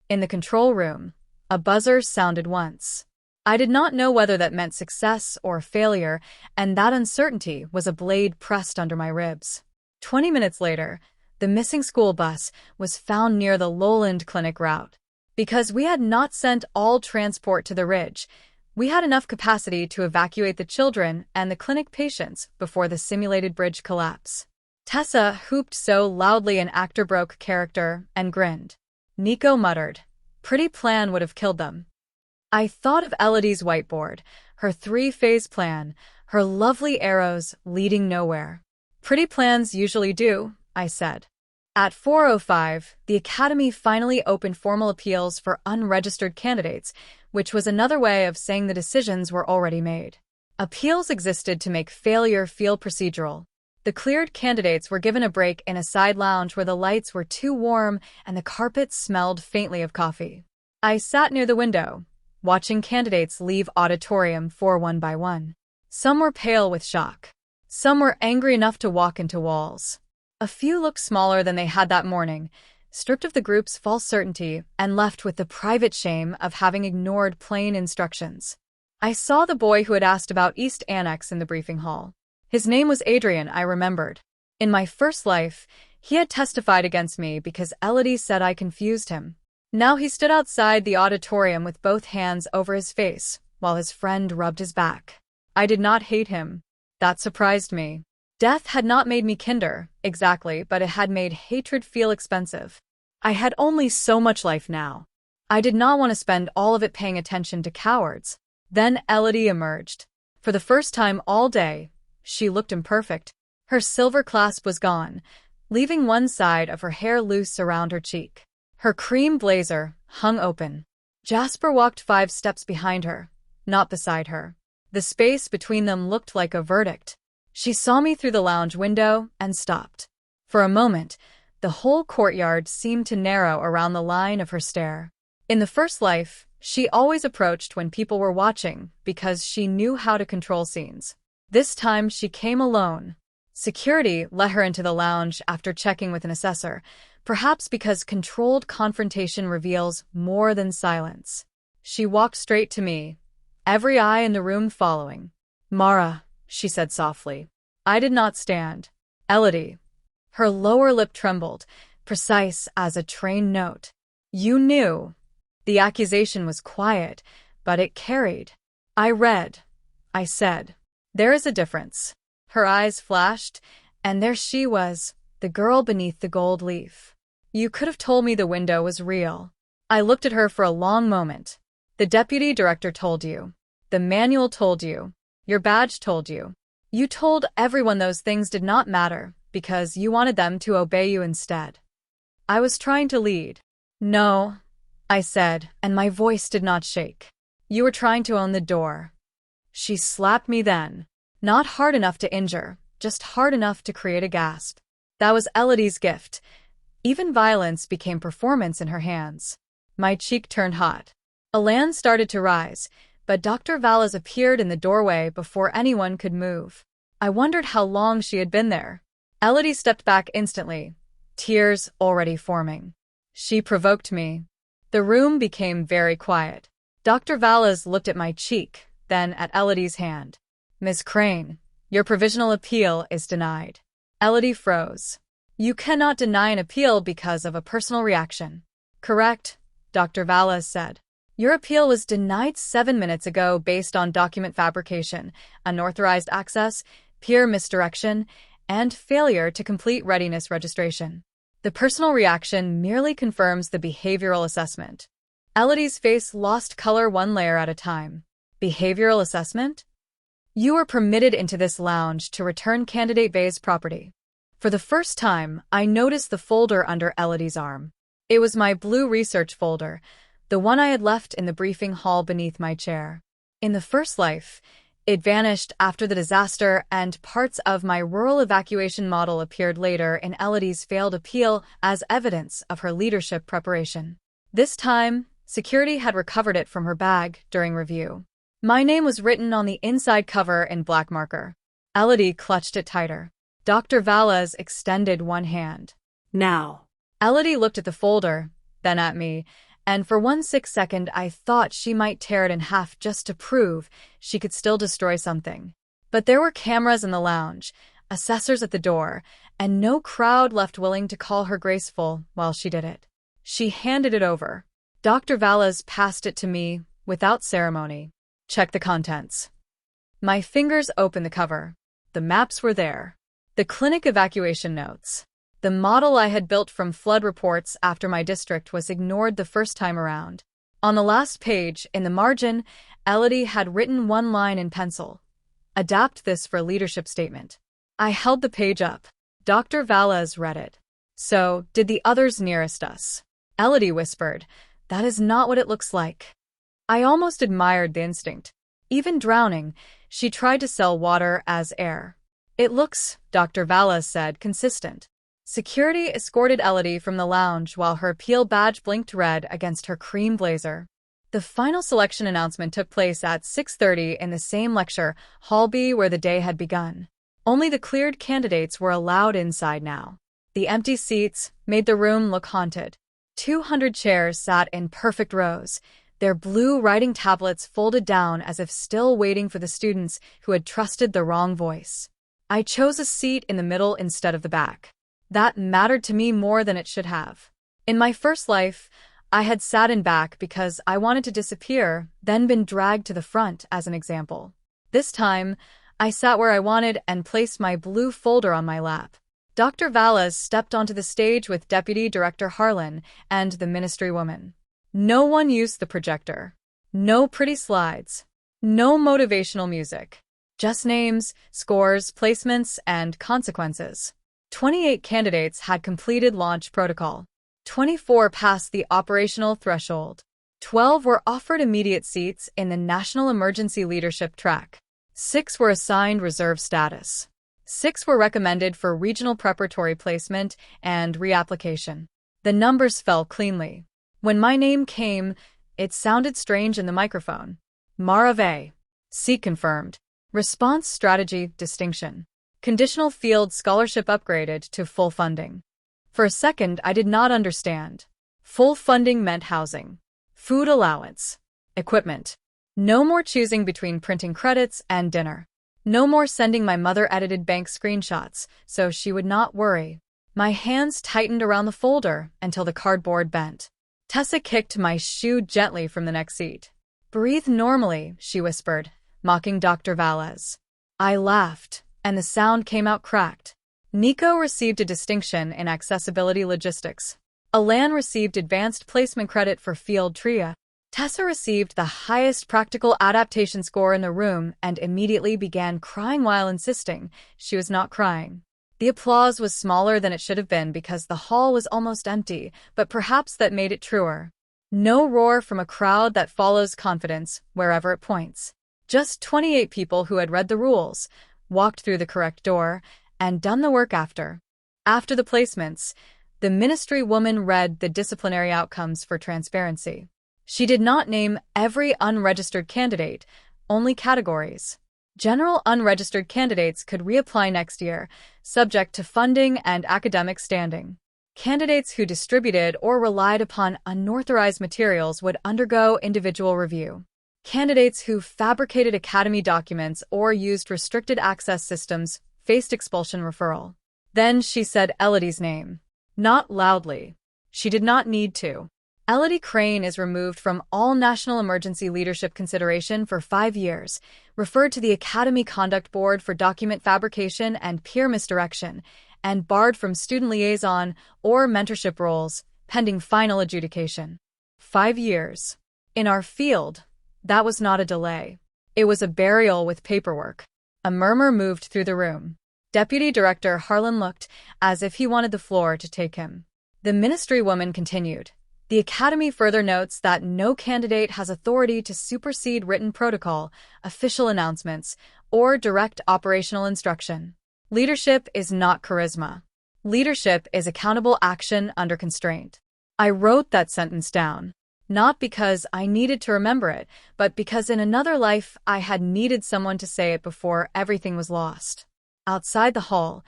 In the control room, a buzzer sounded once. I did not know whether that meant success or failure, and that uncertainty was a blade pressed under my ribs. 20 minutes later, the missing school bus was found near the Lowland Clinic route. Because we had not sent all transport to the Ridge, we had enough capacity to evacuate the children and the clinic patients before the simulated bridge collapse. Tessa whooped so loudly an actor broke character and grinned. Nico muttered, "Pretty plan would have killed them." I thought of Elodie's whiteboard, her 3-phase plan, her lovely arrows leading nowhere. Pretty plans usually do, I said. At 4:05, the Academy finally opened formal appeals for unregistered candidates, which was another way of saying the decisions were already made. Appeals existed to make failure feel procedural. The cleared candidates were given a break in a side lounge where the lights were too warm and the carpet smelled faintly of coffee. I sat near the window, watching candidates leave auditorium 4 one by one. Some were pale with shock. Some were angry enough to walk into walls. A few looked smaller than they had that morning, stripped of the group's false certainty and left with the private shame of having ignored plain instructions. I saw the boy who had asked about East Annex in the briefing hall. His name was Adrian, I remembered. In my first life, he had testified against me because Elodie said I confused him. Now he stood outside the auditorium with both hands over his face, while his friend rubbed his back. I did not hate him. That surprised me. Death had not made me kinder, exactly, but it had made hatred feel expensive. I had only so much life now. I did not want to spend all of it paying attention to cowards. Then Elodie emerged. For the first time all day, she looked imperfect. Her silver clasp was gone, leaving one side of her hair loose around her cheek. Her cream blazer hung open. Jasper walked 5 steps behind her, not beside her. The space between them looked like a verdict. She saw me through the lounge window and stopped. For a moment, the whole courtyard seemed to narrow around the line of her stare. In the first life, she always approached when people were watching because she knew how to control scenes. This time she came alone. Security let her into the lounge after checking with an assessor, perhaps because controlled confrontation reveals more than silence. She walked straight to me, every eye in the room following. "Mara," she said softly. I did not stand. "Elodie." Her lower lip trembled, precise as a trained note. "You knew." The accusation was quiet, but it carried. "I read," I said. There is a difference. Her eyes flashed, and there she was, the girl beneath the gold leaf. You could have told me the window was real. I looked at her for a long moment. The deputy director told you. The manual told you. Your badge told you. You told everyone those things did not matter, because you wanted them to obey you instead. I was trying to lead. No, I said, and my voice did not shake. You were trying to own the door. She slapped me then. Not hard enough to injure, just hard enough to create a gasp. That was Elodie's gift. Even violence became performance in her hands. My cheek turned hot. Elan started to rise, but Dr. Valles appeared in the doorway before anyone could move. I wondered how long she had been there. Elodie stepped back instantly, tears already forming. She provoked me. The room became very quiet. Dr. Valles looked at my cheek, then at Elodie's hand. Miss Crane, your provisional appeal is denied. Elodie froze. You cannot deny an appeal because of a personal reaction. Correct, Dr. Valles said. Your appeal was denied 7 minutes ago based on document fabrication, unauthorized access, peer misdirection, and failure to complete readiness registration. The personal reaction merely confirms the behavioral assessment. Elodie's face lost color one layer at a time. Behavioral assessment? You were permitted into this lounge to return candidate Bay's property. For the first time, I noticed the folder under Elodie's arm. It was my blue research folder, the one I had left in the briefing hall beneath my chair. In the first life, it vanished after the disaster, and parts of my rural evacuation model appeared later in Elodie's failed appeal as evidence of her leadership preparation. This time, security had recovered it from her bag during review. My name was written on the inside cover in black marker. Elodie clutched it tighter. Dr. Valles extended one hand. Now. Elodie looked at the folder, then at me, and for 1 second I thought she might tear it in half just to prove she could still destroy something. But there were cameras in the lounge, assessors at the door, and no crowd left willing to call her graceful while she did it. She handed it over. Dr. Valles passed it to me without ceremony. Check the contents. My fingers opened the cover. The maps were there. The clinic evacuation notes. The model I had built from flood reports after my district was ignored the first time around. On the last page, in the margin, Elodie had written one line in pencil. Adapt this for leadership statement. I held the page up. Dr. Valles read it. So, did the others nearest us. Elodie whispered, that is not what it looks like. I almost admired the instinct. Even drowning, she tried to sell water as air. It looks, Dr. Valles said, consistent. Security escorted Elodie from the lounge while her appeal badge blinked red against her cream blazer. The final selection announcement took place at 6:30 in the same lecture hall B where the day had begun. Only the cleared candidates were allowed inside now. The empty seats made the room look haunted. 200 chairs sat in perfect rows, their blue writing tablets folded down as if still waiting for the students who had trusted the wrong voice. I chose a seat in the middle instead of the back. That mattered to me more than it should have. In my first life, I had sat in back because I wanted to disappear, then been dragged to the front as an example. This time, I sat where I wanted and placed my blue folder on my lap. Dr. Valles stepped onto the stage with Deputy Director Harlan and the ministry woman. No one used the projector. No pretty slides. No motivational music. Just names, scores, placements, and consequences. 28 candidates had completed launch protocol. 24 passed the operational threshold. 12 were offered immediate seats in the National Emergency Leadership track. 6 were assigned reserve status. 6 were recommended for regional preparatory placement and reapplication. The numbers fell cleanly. When my name came, it sounded strange in the microphone. Marave. Seat confirmed. Response strategy distinction. Conditional field scholarship upgraded to full funding. For a second, I did not understand. Full funding meant housing, food allowance, equipment. No more choosing between printing credits and dinner. No more sending my mother-edited bank screenshots, so she would not worry. My hands tightened around the folder until the cardboard bent. Tessa kicked my shoe gently from the next seat. Breathe normally, she whispered, mocking Dr. Valles. I laughed, and the sound came out cracked. Nico received a distinction in accessibility logistics. Alan received advanced placement credit for field tria. Tessa received the highest practical adaptation score in the room and immediately began crying while insisting she was not crying. The applause was smaller than it should have been because the hall was almost empty, but perhaps that made it truer. No roar from a crowd that follows confidence wherever it points. Just 28 people who had read the rules, walked through the correct door, and done the work after. After the placements, the ministry woman read the disciplinary outcomes for transparency. She did not name every unregistered candidate, only categories. General unregistered candidates could reapply next year, subject to funding and academic standing. Candidates who distributed or relied upon unauthorized materials would undergo individual review. Candidates who fabricated academy documents or used restricted access systems faced expulsion referral. Then she said Elodie's name. Not loudly. She did not need to. Elodie Crane is removed from all national emergency leadership consideration for 5 years, referred to the Academy Conduct Board for document fabrication and peer misdirection, and barred from student liaison or mentorship roles, pending final adjudication. 5 years. In our field, that was not a delay. It was a burial with paperwork. A murmur moved through the room. Deputy Director Harlan looked as if he wanted the floor to take him. The ministry woman continued. The Academy further notes that no candidate has authority to supersede written protocol, official announcements, or direct operational instruction. Leadership is not charisma. Leadership is accountable action under constraint. I wrote that sentence down, not because I needed to remember it, but because in another life I had needed someone to say it before everything was lost. Outside the hall,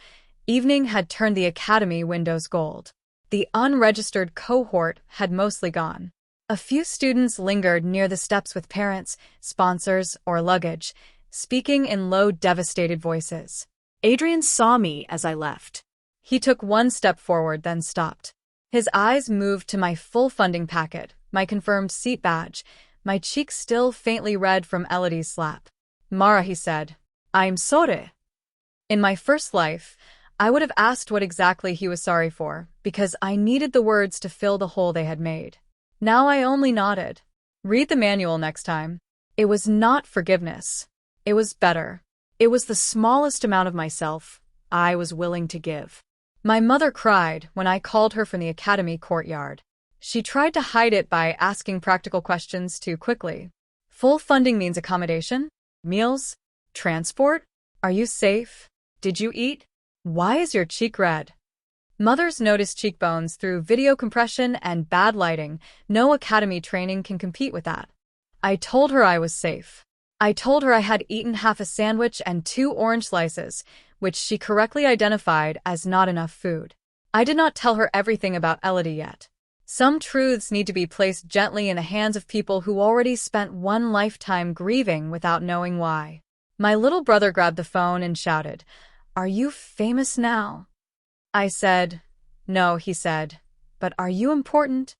evening had turned the Academy windows gold. The unregistered cohort had mostly gone. A few students lingered near the steps with parents, sponsors, or luggage, speaking in low, devastated voices. Adrian saw me as I left. He took one step forward, then stopped. His eyes moved to my full funding packet, my confirmed seat badge, my cheeks still faintly red from Elodie's slap. Mara, he said, I'm sorry. In my first life, I would have asked what exactly he was sorry for, because I needed the words to fill the hole they had made. Now I only nodded. Read the manual next time. It was not forgiveness. It was better. It was the smallest amount of myself I was willing to give. My mother cried when I called her from the academy courtyard. She tried to hide it by asking practical questions too quickly. Full funding means accommodation? Meals? Transport? Are you safe? Did you eat? Why is your cheek red? Mothers notice cheekbones through video compression and bad lighting. No academy training can compete with that. I told her I was safe. I told her I had eaten half a sandwich and 2 orange slices, which she correctly identified as not enough food. I did not tell her everything about Elodie yet. Some truths need to be placed gently in the hands of people who already spent one lifetime grieving without knowing why. My little brother grabbed the phone and shouted, Are you famous now? I said, No, he said, but are you important?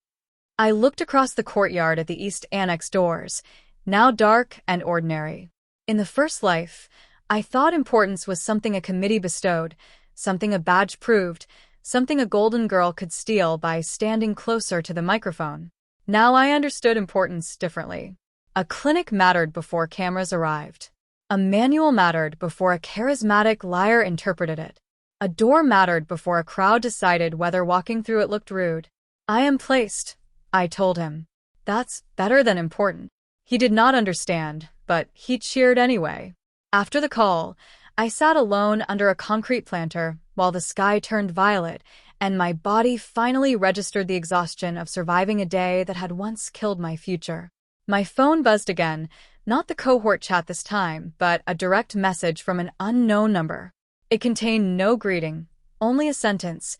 I looked across the courtyard at the East Annex doors, now dark and ordinary. In the first life, I thought importance was something a committee bestowed, something a badge proved, something a golden girl could steal by standing closer to the microphone. Now I understood importance differently. A clinic mattered before cameras arrived. A manual mattered before a charismatic liar interpreted it. A door mattered before a crowd decided whether walking through it looked rude. I am placed, I told him. That's better than important. He did not understand, but he cheered anyway. After the call, I sat alone under a concrete planter while the sky turned violet and my body finally registered the exhaustion of surviving a day that had once killed my future. My phone buzzed again, not the cohort chat this time, but a direct message from an unknown number. It contained no greeting, only a sentence.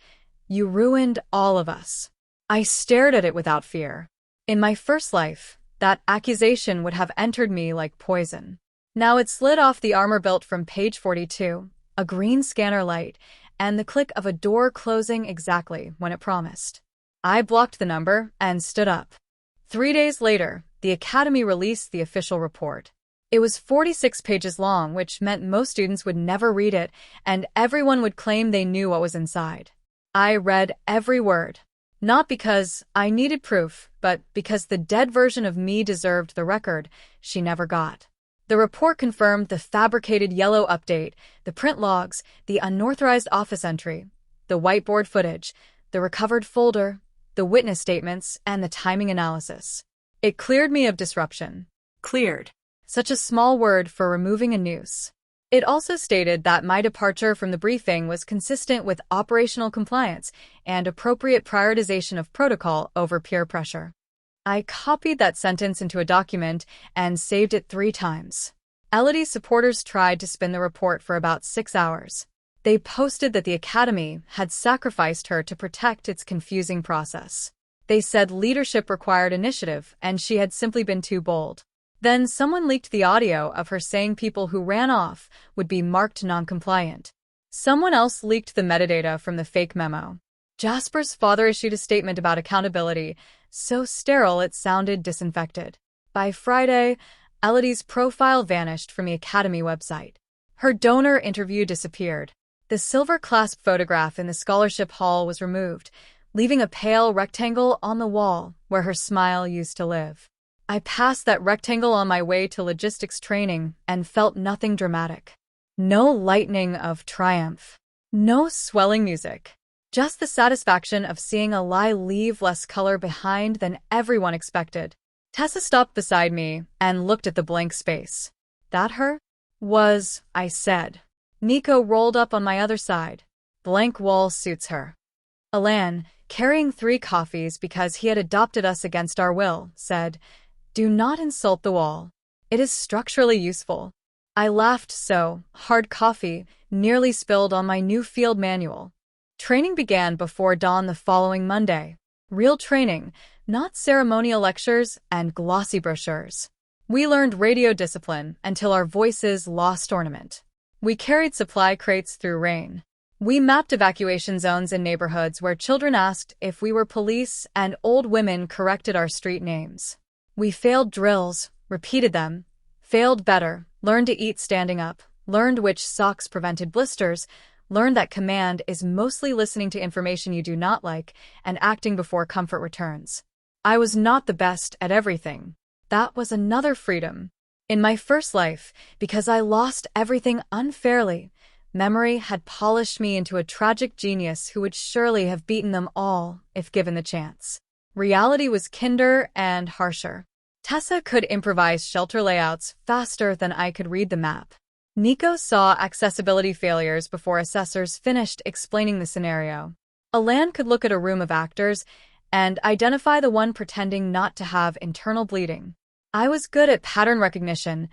You ruined all of us. I stared at it without fear. In my first life, that accusation would have entered me like poison. Now it slid off the armor belt from page 42, a green scanner light, and the click of a door closing exactly when it promised. I blocked the number and stood up. 3 days later, the Academy released the official report. It was 46 pages long, which meant most students would never read it, and everyone would claim they knew what was inside. I read every word. Not because I needed proof, but because the dead version of me deserved the record she never got. The report confirmed the fabricated yellow update, the print logs, the unauthorized office entry, the whiteboard footage, the recovered folder, the witness statements, and the timing analysis. It cleared me of disruption. Cleared. Such a small word for removing a noose. It also stated that my departure from the briefing was consistent with operational compliance and appropriate prioritization of protocol over peer pressure. I copied that sentence into a document and saved it 3 times. Elodie's supporters tried to spin the report for about 6 hours. They posted that the Academy had sacrificed her to protect its confusing process. They said leadership required initiative and she had simply been too bold. Then someone leaked the audio of her saying people who ran off would be marked non-compliant. Someone else leaked the metadata from the fake memo. Jasper's father issued a statement about accountability, so sterile it sounded disinfected. By Friday, Elodie's profile vanished from the Academy website. Her donor interview disappeared. The silver clasp photograph in the scholarship hall was removed, leaving a pale rectangle on the wall where her smile used to live. I passed that rectangle on my way to logistics training and felt nothing dramatic. No lightning of triumph. No swelling music. Just the satisfaction of seeing a lie leave less color behind than everyone expected. Tessa stopped beside me and looked at the blank space. That her? Was, I said. Nico rolled up on my other side. Blank wall suits her. Alan, carrying 3 coffees because he had adopted us against our will, said, "Do not insult the wall. It is structurally useful." I laughed so hard coffee nearly spilled on my new field manual. Training began before dawn the following Monday. Real training, not ceremonial lectures and glossy brochures. We learned radio discipline until our voices lost ornament. We carried supply crates through rain. We mapped evacuation zones in neighborhoods where children asked if we were police and old women corrected our street names. We failed drills, repeated them, failed better, learned to eat standing up, learned which socks prevented blisters, learned that command is mostly listening to information you do not like and acting before comfort returns. I was not the best at everything. That was another freedom. In my first life, because I lost everything unfairly, memory had polished me into a tragic genius who would surely have beaten them all if given the chance. Reality was kinder and harsher. Tessa could improvise shelter layouts faster than I could read the map. Nico saw accessibility failures before assessors finished explaining the scenario. Alan could look at a room of actors and identify the one pretending not to have internal bleeding. I was good at pattern recognition,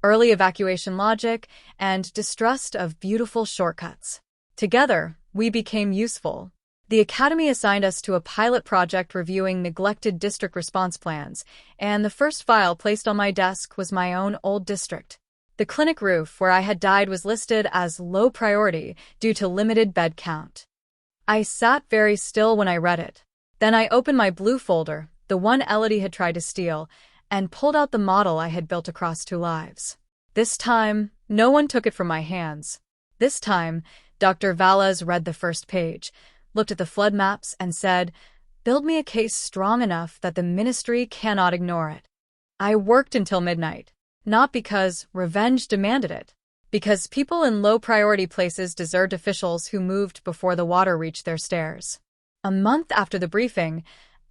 early evacuation logic, and distrust of beautiful shortcuts. Together, we became useful. The Academy assigned us to a pilot project reviewing neglected district response plans, and the first file placed on my desk was my own old district. The clinic roof where I had died was listed as low priority due to limited bed count. I sat very still when I read it. Then I opened my blue folder, the one Elodie had tried to steal, and pulled out the model I had built across 2 lives. This time, no one took it from my hands. This time, Dr. Valles read the first page, looked at the flood maps, and said, "Build me a case strong enough that the ministry cannot ignore it." I worked until midnight, not because revenge demanded it, because people in low-priority places deserved officials who moved before the water reached their stairs. A month after the briefing,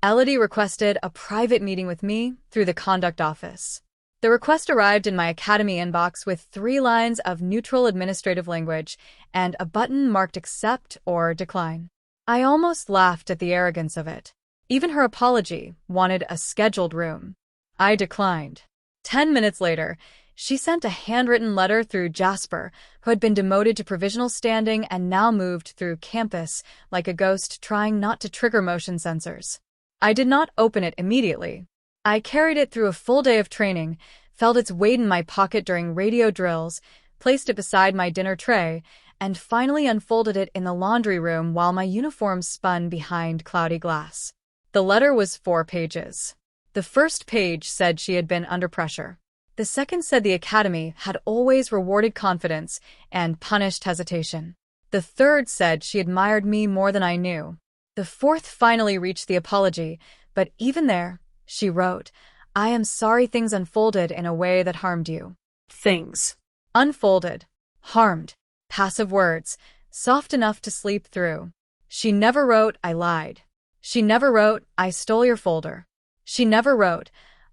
Elodie requested a private meeting with me through the conduct office. The request arrived in my Academy inbox with 3 lines of neutral administrative language and a button marked accept or decline. I almost laughed at the arrogance of it. Even her apology wanted a scheduled room. I declined. 10 minutes later, she sent a handwritten letter through Jasper, who had been demoted to provisional standing and now moved through campus like a ghost trying not to trigger motion sensors. I did not open it immediately. I carried it through a full day of training, felt its weight in my pocket during radio drills, placed it beside my dinner tray, and finally unfolded it in the laundry room while my uniform spun behind cloudy glass. The letter was 4 pages. The first page said she had been under pressure. The second said the academy had always rewarded confidence and punished hesitation. The third said she admired me more than I knew. The fourth finally reached the apology, but even there, she wrote, "I am sorry things unfolded in a way that harmed you." Things. Unfolded. Harmed. Passive words, soft enough to sleep through. She never wrote, "I lied." She never wrote, "I stole your folder." She never wrote,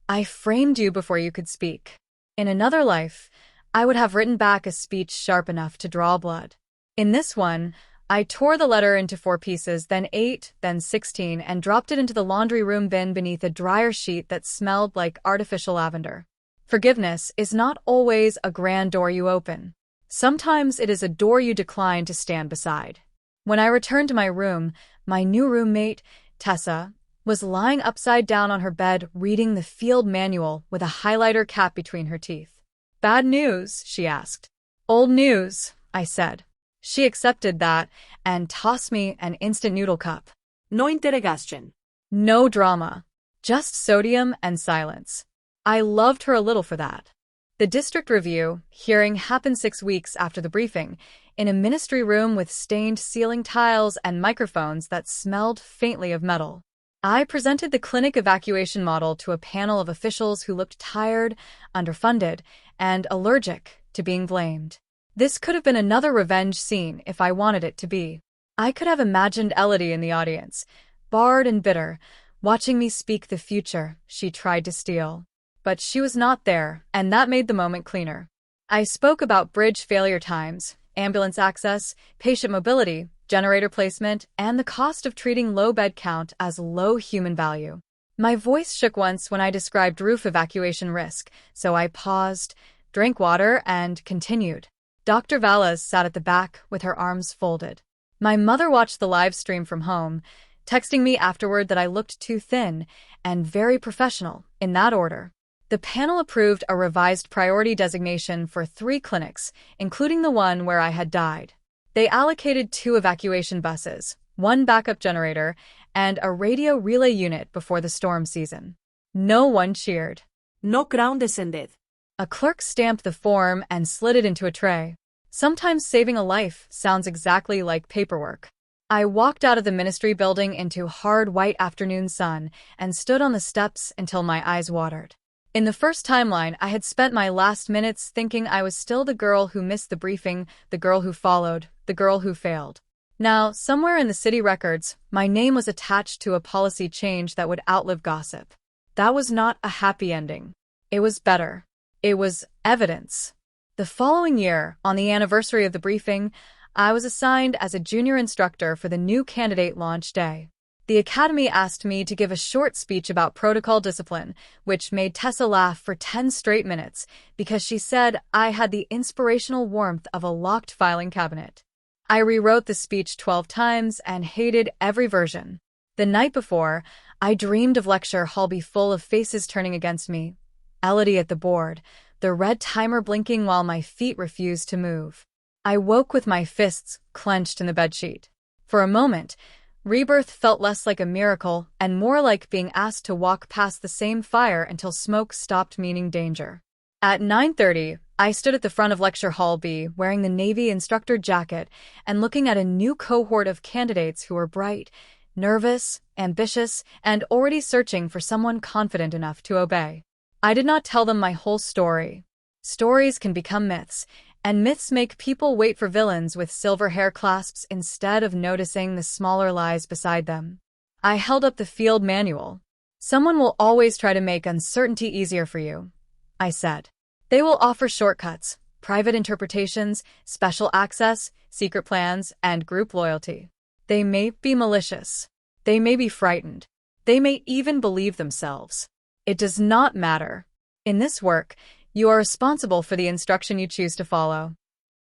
"I framed you before you could speak." In another life, I would have written back a speech sharp enough to draw blood. In this one, I tore the letter into 4 pieces, then 8, then 16, and dropped it into the laundry room bin beneath a dryer sheet that smelled like artificial lavender. Forgiveness is not always a grand door you open. Sometimes it is a door you decline to stand beside. When I returned to my room, my new roommate, Tessa, was lying upside down on her bed reading the field manual with a highlighter cap between her teeth. "Bad news?" she asked. "Old news," I said. She accepted that and tossed me an instant noodle cup. No interrogación. No drama. Just sodium and silence. I loved her a little for that. The district review hearing happened 6 weeks after the briefing, in a ministry room with stained ceiling tiles and microphones that smelled faintly of metal. I presented the clinic evacuation model to a panel of officials who looked tired, underfunded, and allergic to being blamed. This could have been another revenge scene if I wanted it to be. I could have imagined Elodie in the audience, barred and bitter, watching me speak the future she tried to steal. But she was not there, and that made the moment cleaner. I spoke about bridge failure times, ambulance access, patient mobility, generator placement, and the cost of treating low bed count as low human value. My voice shook once when I described roof evacuation risk, so I paused, drank water, and continued. Dr. Valles sat at the back with her arms folded. My mother watched the live stream from home, texting me afterward that I looked too thin and very professional, in that order. The panel approved a revised priority designation for 3 clinics, including the one where I had died. They allocated 2 evacuation buses, 1 backup generator, and a radio relay unit before the storm season. No one cheered. No crown descended. A clerk stamped the form and slid it into a tray. Sometimes saving a life sounds exactly like paperwork. I walked out of the ministry building into hard white afternoon sun and stood on the steps until my eyes watered. In the first timeline, I had spent my last minutes thinking I was still the girl who missed the briefing, the girl who followed, the girl who failed. Now, somewhere in the city records, my name was attached to a policy change that would outlive gossip. That was not a happy ending. It was better. It was evidence. The following year, on the anniversary of the briefing, I was assigned as a junior instructor for the new candidate launch day. The academy asked me to give a short speech about protocol discipline, which made Tessa laugh for 10 straight minutes because she said I had the inspirational warmth of a locked filing cabinet. I rewrote the speech 12 times and hated every version. The night before, I dreamed of lecture hall be full of faces turning against me. Elodie at the board, the red timer blinking while my feet refused to move. I woke with my fists clenched in the bedsheet. For a moment, Rebirth felt less like a miracle and more like being asked to walk past the same fire until smoke stopped meaning danger. At 9:30, I stood at the front of Lecture Hall B wearing the Navy instructor jacket and looking at a new cohort of candidates who were bright, nervous, ambitious, and already searching for someone confident enough to obey. I did not tell them my whole story. Stories can become myths, and myths make people wait for villains with silver hair clasps instead of noticing the smaller lies beside them. I held up the field manual. Someone will always try to make uncertainty easier for you, I said. They will offer shortcuts, private interpretations, special access, secret plans, and group loyalty. They may be malicious. They may be frightened. They may even believe themselves. It does not matter. In this work, you are responsible for the instruction you choose to follow.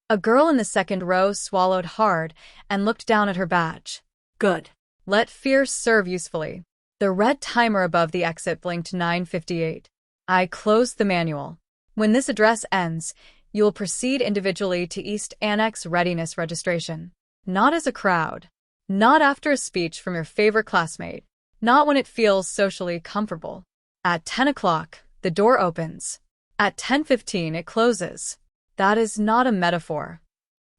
A girl in the second row swallowed hard and looked down at her badge. Good. Let fear serve usefully. The red timer above the exit blinked 9:58. I closed the manual. When this address ends, you will proceed individually to East Annex Readiness Registration. Not as a crowd. Not after a speech from your favorite classmate. Not when it feels socially comfortable. At 10 o'clock, the door opens. At 10:15 it closes. That is not a metaphor.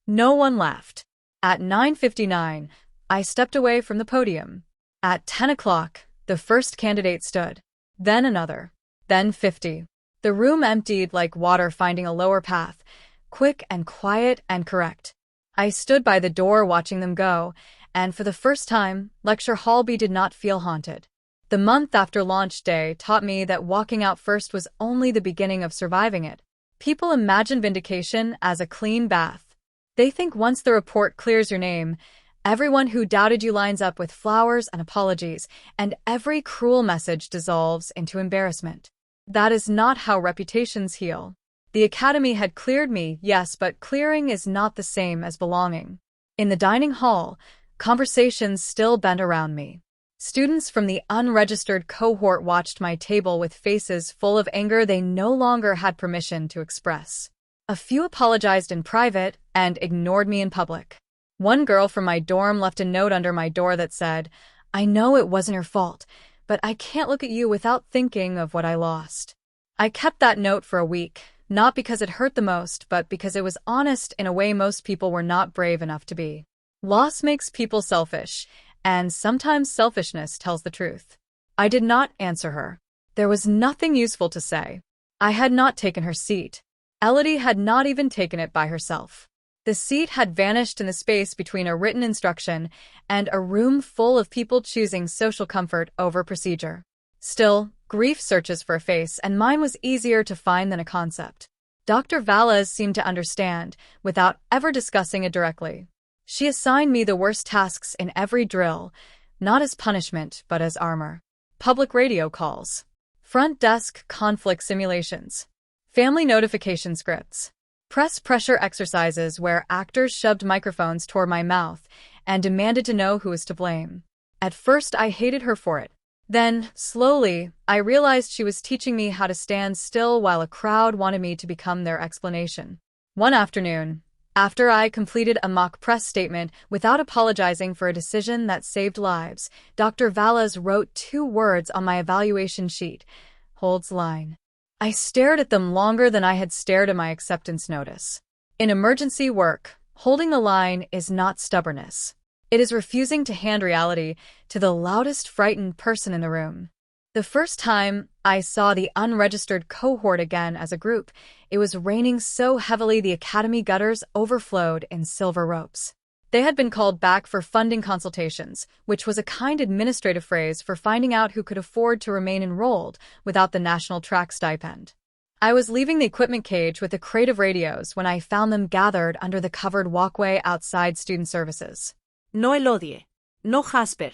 No one laughed. At 9:59, I stepped away from the podium. At 10 o'clock, the first candidate stood. Then another. Then 50. The room emptied like water finding a lower path, quick and quiet and correct. I stood by the door watching them go, and for the first time, Lecture Hall B did not feel haunted. The month after launch day taught me that walking out first was only the beginning of surviving it. People imagine vindication as a clean bath. They think once the report clears your name, everyone who doubted you lines up with flowers and apologies, and every cruel message dissolves into embarrassment. That is not how reputations heal. The academy had cleared me, yes, but clearing is not the same as belonging. In the dining hall, conversations still bent around me. Students from the unregistered cohort watched my table with faces full of anger they no longer had permission to express. A few apologized in private and ignored me in public. One girl from my dorm left a note under my door that said, "I know it wasn't your fault, but I can't look at you without thinking of what I lost." I kept that note for a week, not because it hurt the most, but because it was honest in a way most people were not brave enough to be. Loss makes people selfish, and sometimes selfishness tells the truth. I did not answer her. There was nothing useful to say. I had not taken her seat. Elodie had not even taken it by herself. The seat had vanished in the space between a written instruction and a room full of people choosing social comfort over procedure. Still, grief searches for a face, and mine was easier to find than a concept. Dr. Valles seemed to understand, without ever discussing it directly. She assigned me the worst tasks in every drill, not as punishment, but as armor. Public radio calls. Front desk conflict simulations. Family notification scripts. Press pressure exercises where actors shoved microphones toward my mouth and demanded to know who was to blame. At first, I hated her for it. Then, slowly, I realized she was teaching me how to stand still while a crowd wanted me to become their explanation. One afternoon, after I completed a mock press statement without apologizing for a decision that saved lives, Dr. Valles wrote 2 words on my evaluation sheet: "Holds line." I stared at them longer than I had stared at my acceptance notice. In emergency work, holding the line is not stubbornness. It is refusing to hand reality to the loudest frightened person in the room. The first time I saw the unregistered cohort again as a group, it was raining so heavily the academy gutters overflowed in silver ropes. They had been called back for funding consultations, which was a kind administrative phrase for finding out who could afford to remain enrolled without the national track stipend. I was leaving the equipment cage with the crate of radios when I found them gathered under the covered walkway outside student services. No Elodie. No Jasper.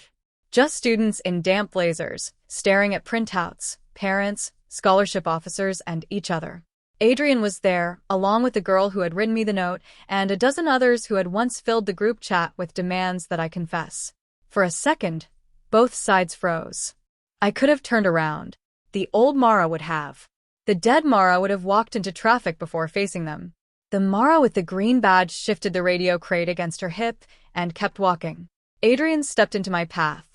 Just students in damp blazers, staring at printouts, parents, scholarship officers, and each other. Adrian was there, along with the girl who had written me the note, and a dozen others who had once filled the group chat with demands that I confess. For a second, both sides froze. I could have turned around. The old Mara would have. The dead Mara would have walked into traffic before facing them. The Mara with the green badge shifted the radio crate against her hip and kept walking. Adrian stepped into my path.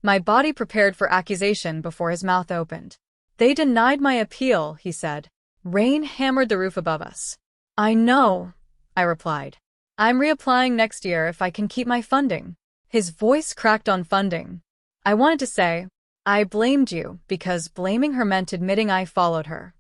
My body prepared for accusation before his mouth opened. "They denied my appeal," he said. Rain hammered the roof above us. "I know," I replied. "I'm reapplying next year if I can keep my funding." His voice cracked on funding. I wanted to say, "I blamed you," because blaming her meant admitting I followed her.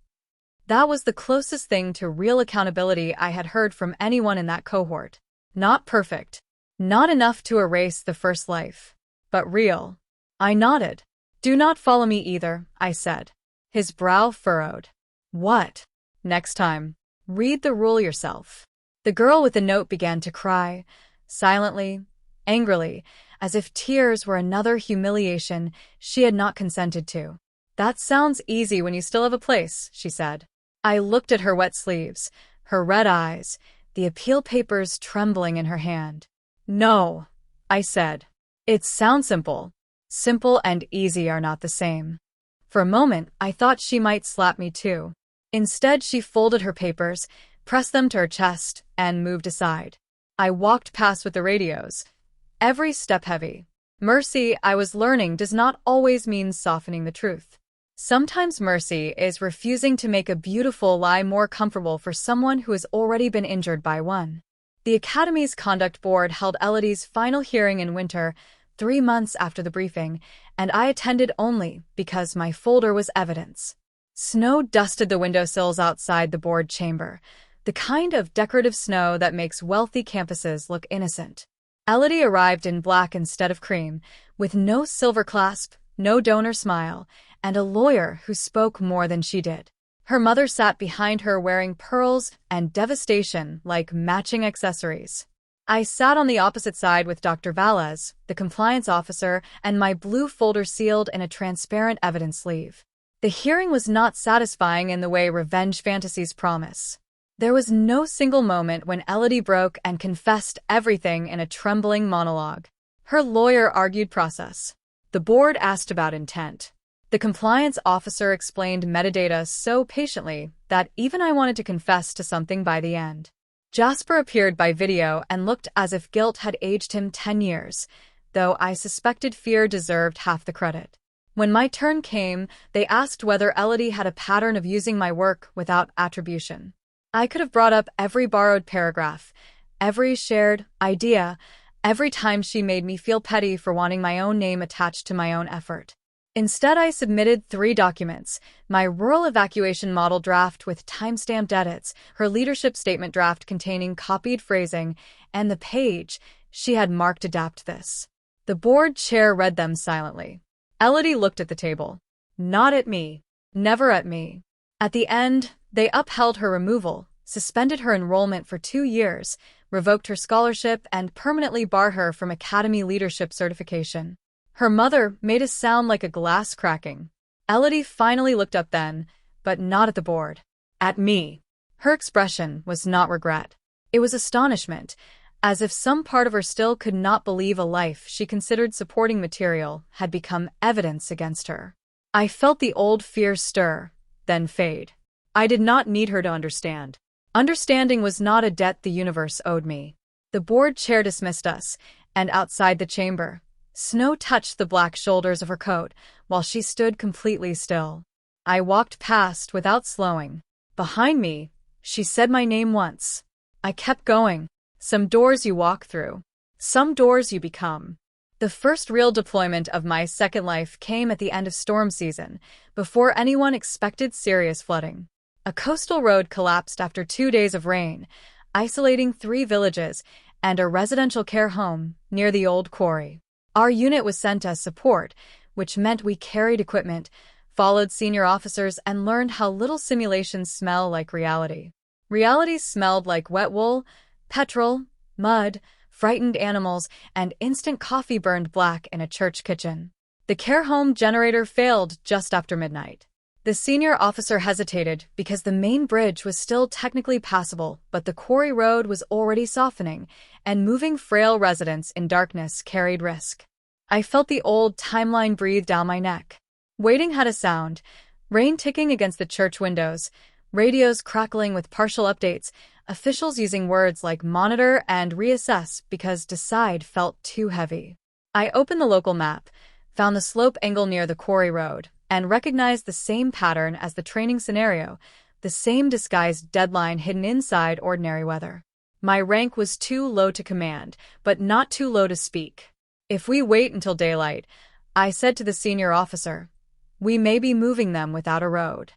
That was the closest thing to real accountability I had heard from anyone in that cohort. Not perfect. Not enough to erase the first life. But real. I nodded. "Do not follow me either," I said. His brow furrowed. "What?" "Next time, read the rule yourself." The girl with the note began to cry, silently, angrily, as if tears were another humiliation she had not consented to. "That sounds easy when you still have a place," she said. I looked at her wet sleeves, her red eyes, the appeal papers trembling in her hand. "No," I said. "It sounds simple. Simple and easy are not the same." For a moment, I thought she might slap me too. Instead, she folded her papers, pressed them to her chest, and moved aside. I walked past with the radios, every step heavy. Mercy, I was learning, does not always mean softening the truth. Sometimes mercy is refusing to make a beautiful lie more comfortable for someone who has already been injured by one. The Academy's Conduct Board held Elodie's final hearing in winter, 3 months after the briefing, and I attended only because my folder was evidence. Snow dusted the windowsills outside the board chamber, the kind of decorative snow that makes wealthy campuses look innocent. Elodie arrived in black instead of cream, with no silver clasp, no donor smile, and a lawyer who spoke more than she did. Her mother sat behind her wearing pearls and devastation like matching accessories. I sat on the opposite side with Dr. Valles, the compliance officer, and my blue folder sealed in a transparent evidence sleeve. The hearing was not satisfying in the way revenge fantasies promise. There was no single moment when Elodie broke and confessed everything in a trembling monologue. Her lawyer argued process. The board asked about intent. The compliance officer explained metadata so patiently that even I wanted to confess to something by the end. Jasper appeared by video and looked as if guilt had aged him 10 years, though I suspected fear deserved half the credit. When my turn came, they asked whether Elodie had a pattern of using my work without attribution. I could have brought up every borrowed paragraph, every shared idea, every time she made me feel petty for wanting my own name attached to my own effort. Instead, I submitted 3 documents: my rural evacuation model draft with timestamped edits, her leadership statement draft containing copied phrasing, and the page she had marked "Adapt this." The board chair read them silently. Elodie looked at the table. Not at me. Never at me. At the end, they upheld her removal, suspended her enrollment for 2 years, revoked her scholarship, and permanently barred her from Academy leadership certification. Her mother made a sound like a glass cracking. Elodie finally looked up then, but not at the board. At me. Her expression was not regret. It was astonishment, as if some part of her still could not believe a life she considered supporting material had become evidence against her. I felt the old fear stir, then fade. I did not need her to understand. Understanding was not a debt the universe owed me. The board chair dismissed us, and outside the chamber, snow touched the black shoulders of her coat while she stood completely still. I walked past without slowing. Behind me, she said my name once. I kept going. Some doors you walk through. Some doors you become. The first real deployment of my second life came at the end of storm season, before anyone expected serious flooding. A coastal road collapsed after 2 days of rain, isolating 3 villages and a residential care home near the old quarry. Our unit was sent as support, which meant we carried equipment, followed senior officers, and learned how little simulations smell like reality. Reality smelled like wet wool, petrol, mud, frightened animals, and instant coffee burned black in a church kitchen. The care home generator failed just after midnight. The senior officer hesitated because the main bridge was still technically passable, but the quarry road was already softening, and moving frail residents in darkness carried risk. I felt the old timeline breathe down my neck. Waiting had a sound, rain ticking against the church windows, radios crackling with partial updates, officials using words like monitor and reassess because decide felt too heavy. I opened the local map, found the slope angle near the quarry road, and recognized the same pattern as the training scenario, the same disguised deadline hidden inside ordinary weather. My rank was too low to command, but not too low to speak. If we wait until daylight, I said to the senior officer, we may be moving them without a road.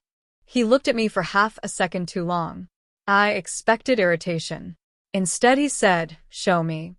He looked at me for half a second too long. I expected irritation. Instead he said, show me.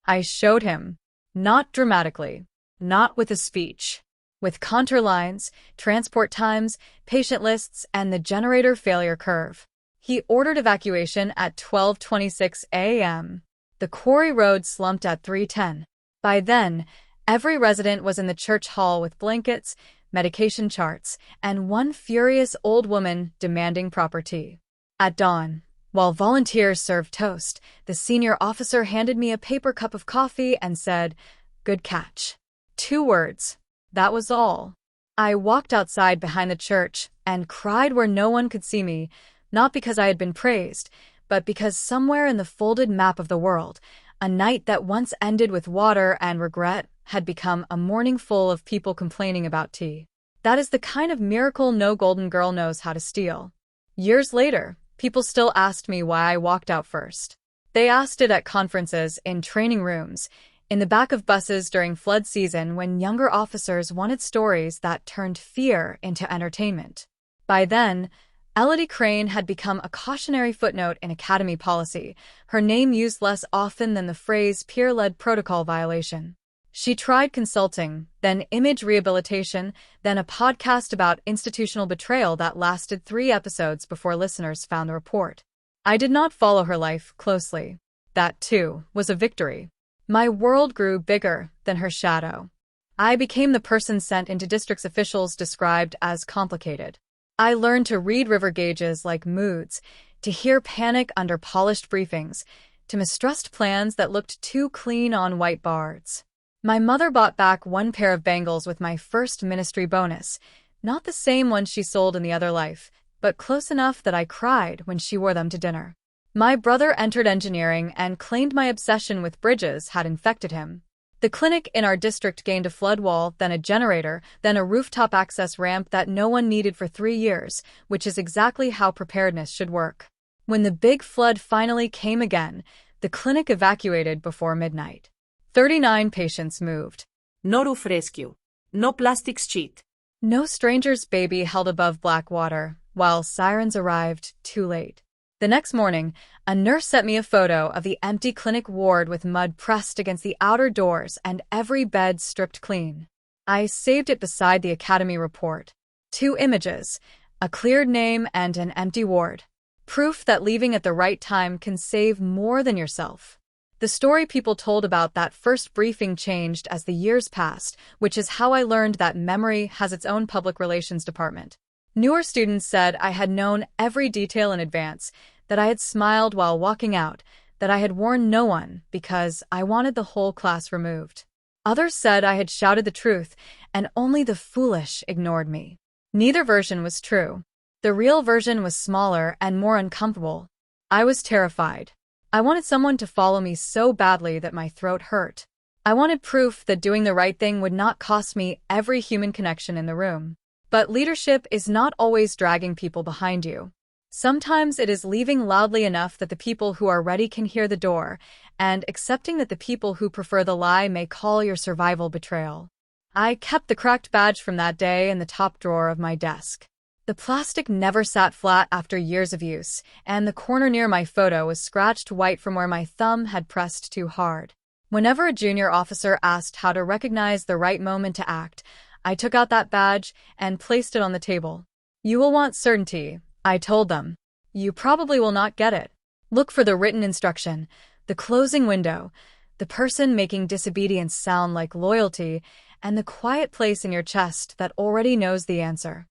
I showed him. Not dramatically. Not with a speech. With contour lines, transport times, patient lists, and the generator failure curve. He ordered evacuation at 12:26 a.m. The quarry road slumped at 3:10. By then, every resident was in the church hall with blankets, medication charts, and one furious old woman demanding proper tea. At dawn, while volunteers served toast, the senior officer handed me a paper cup of coffee and said, "Good catch." 2 words. That was all. I walked outside behind the church and cried where no one could see me, not because I had been praised, but because somewhere in the folded map of the world, a night that once ended with water and regret had become a morning full of people complaining about tea. That is the kind of miracle no golden girl knows how to steal. Years later, people still asked me why I walked out first. They asked it at conferences, in training rooms, in the back of buses during flood season when younger officers wanted stories that turned fear into entertainment. By then, Elodie Crane had become a cautionary footnote in Academy policy, her name used less often than the phrase peer-led protocol violation. She tried consulting, then image rehabilitation, then a podcast about institutional betrayal that lasted 3 episodes before listeners found the report. I did not follow her life closely. That, too, was a victory. My world grew bigger than her shadow. I became the person sent into district's officials described as complicated. I learned to read river gauges like moods, to hear panic under polished briefings, to mistrust plans that looked too clean on white boards. My mother bought back 1 pair of bangles with my first ministry bonus, not the same one she sold in the other life, but close enough that I cried when she wore them to dinner. My brother entered engineering and claimed my obsession with bridges had infected him. The clinic in our district gained a flood wall, then a generator, then a rooftop access ramp that no one needed for 3 years, which is exactly how preparedness should work. When the big flood finally came again, the clinic evacuated before midnight. 39 patients moved. No roof rescue. No plastic sheet. No stranger's baby held above black water, while sirens arrived too late. The next morning, a nurse sent me a photo of the empty clinic ward with mud pressed against the outer doors and every bed stripped clean. I saved it beside the Academy report. 2 images, a cleared name and an empty ward. Proof that leaving at the right time can save more than yourself. The story people told about that first briefing changed as the years passed, which is how I learned that memory has its own public relations department. Newer students said I had known every detail in advance, that I had smiled while walking out, that I had warned no one because I wanted the whole class removed. Others said I had shouted the truth, and only the foolish ignored me. Neither version was true. The real version was smaller and more uncomfortable. I was terrified. I wanted someone to follow me so badly that my throat hurt. I wanted proof that doing the right thing would not cost me every human connection in the room. But leadership is not always dragging people behind you. Sometimes it is leaving loudly enough that the people who are ready can hear the door, and accepting that the people who prefer the lie may call your survival betrayal. I kept the cracked badge from that day in the top drawer of my desk. The plastic never sat flat after years of use, and the corner near my photo was scratched white from where my thumb had pressed too hard. Whenever a junior officer asked how to recognize the right moment to act, I took out that badge and placed it on the table. You will want certainty, I told them. You probably will not get it. Look for the written instruction, the closing window, the person making disobedience sound like loyalty, and the quiet place in your chest that already knows the answer.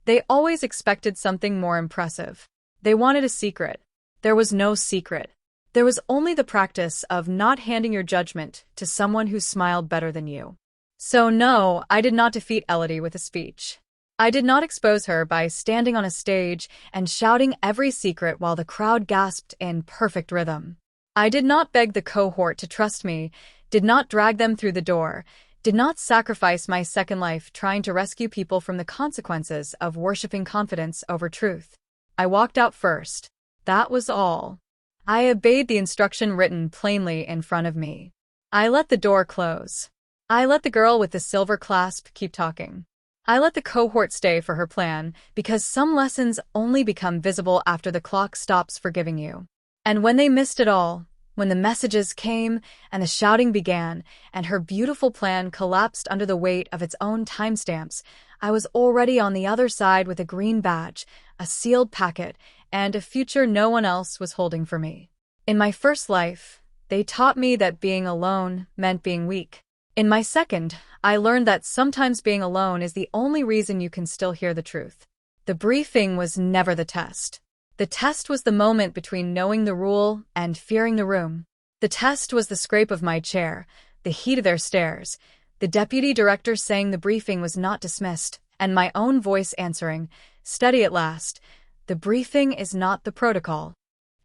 They always expected something more impressive. They wanted a secret. There was no secret. There was only the practice of not handing your judgment to someone who smiled better than you. So no, I did not defeat Elodie with a speech. I did not expose her by standing on a stage and shouting every secret while the crowd gasped in perfect rhythm. I did not beg the cohort to trust me, did not drag them through the door, did not sacrifice my second life trying to rescue people from the consequences of worshiping confidence over truth. I walked out first. That was all. I obeyed the instruction written plainly in front of me. I let the door close. I let the girl with the silver clasp keep talking. I let the cohort stay for her plan, because some lessons only become visible after the clock stops forgiving you. And when they missed it all, when the messages came and the shouting began, and her beautiful plan collapsed under the weight of its own timestamps, I was already on the other side with a green badge, a sealed packet, and a future no one else was holding for me. In my first life, they taught me that being alone meant being weak. In my second, I learned that sometimes being alone is the only reason you can still hear the truth. The briefing was never the test. The test was the moment between knowing the rule and fearing the room. The test was the scrape of my chair, the heat of their stares, the deputy director saying the briefing was not dismissed, and my own voice answering, "Steady at last. The briefing is not the protocol."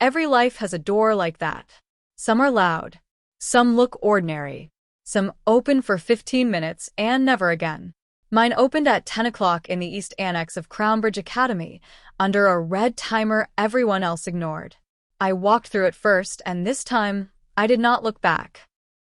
Every life has a door like that. Some are loud. Some look ordinary. Some open for 15 minutes and never again. Mine opened at 10 o'clock in the East Annex of Crownbridge Academy, under a red timer everyone else ignored. I walked through it first, and this time, I did not look back.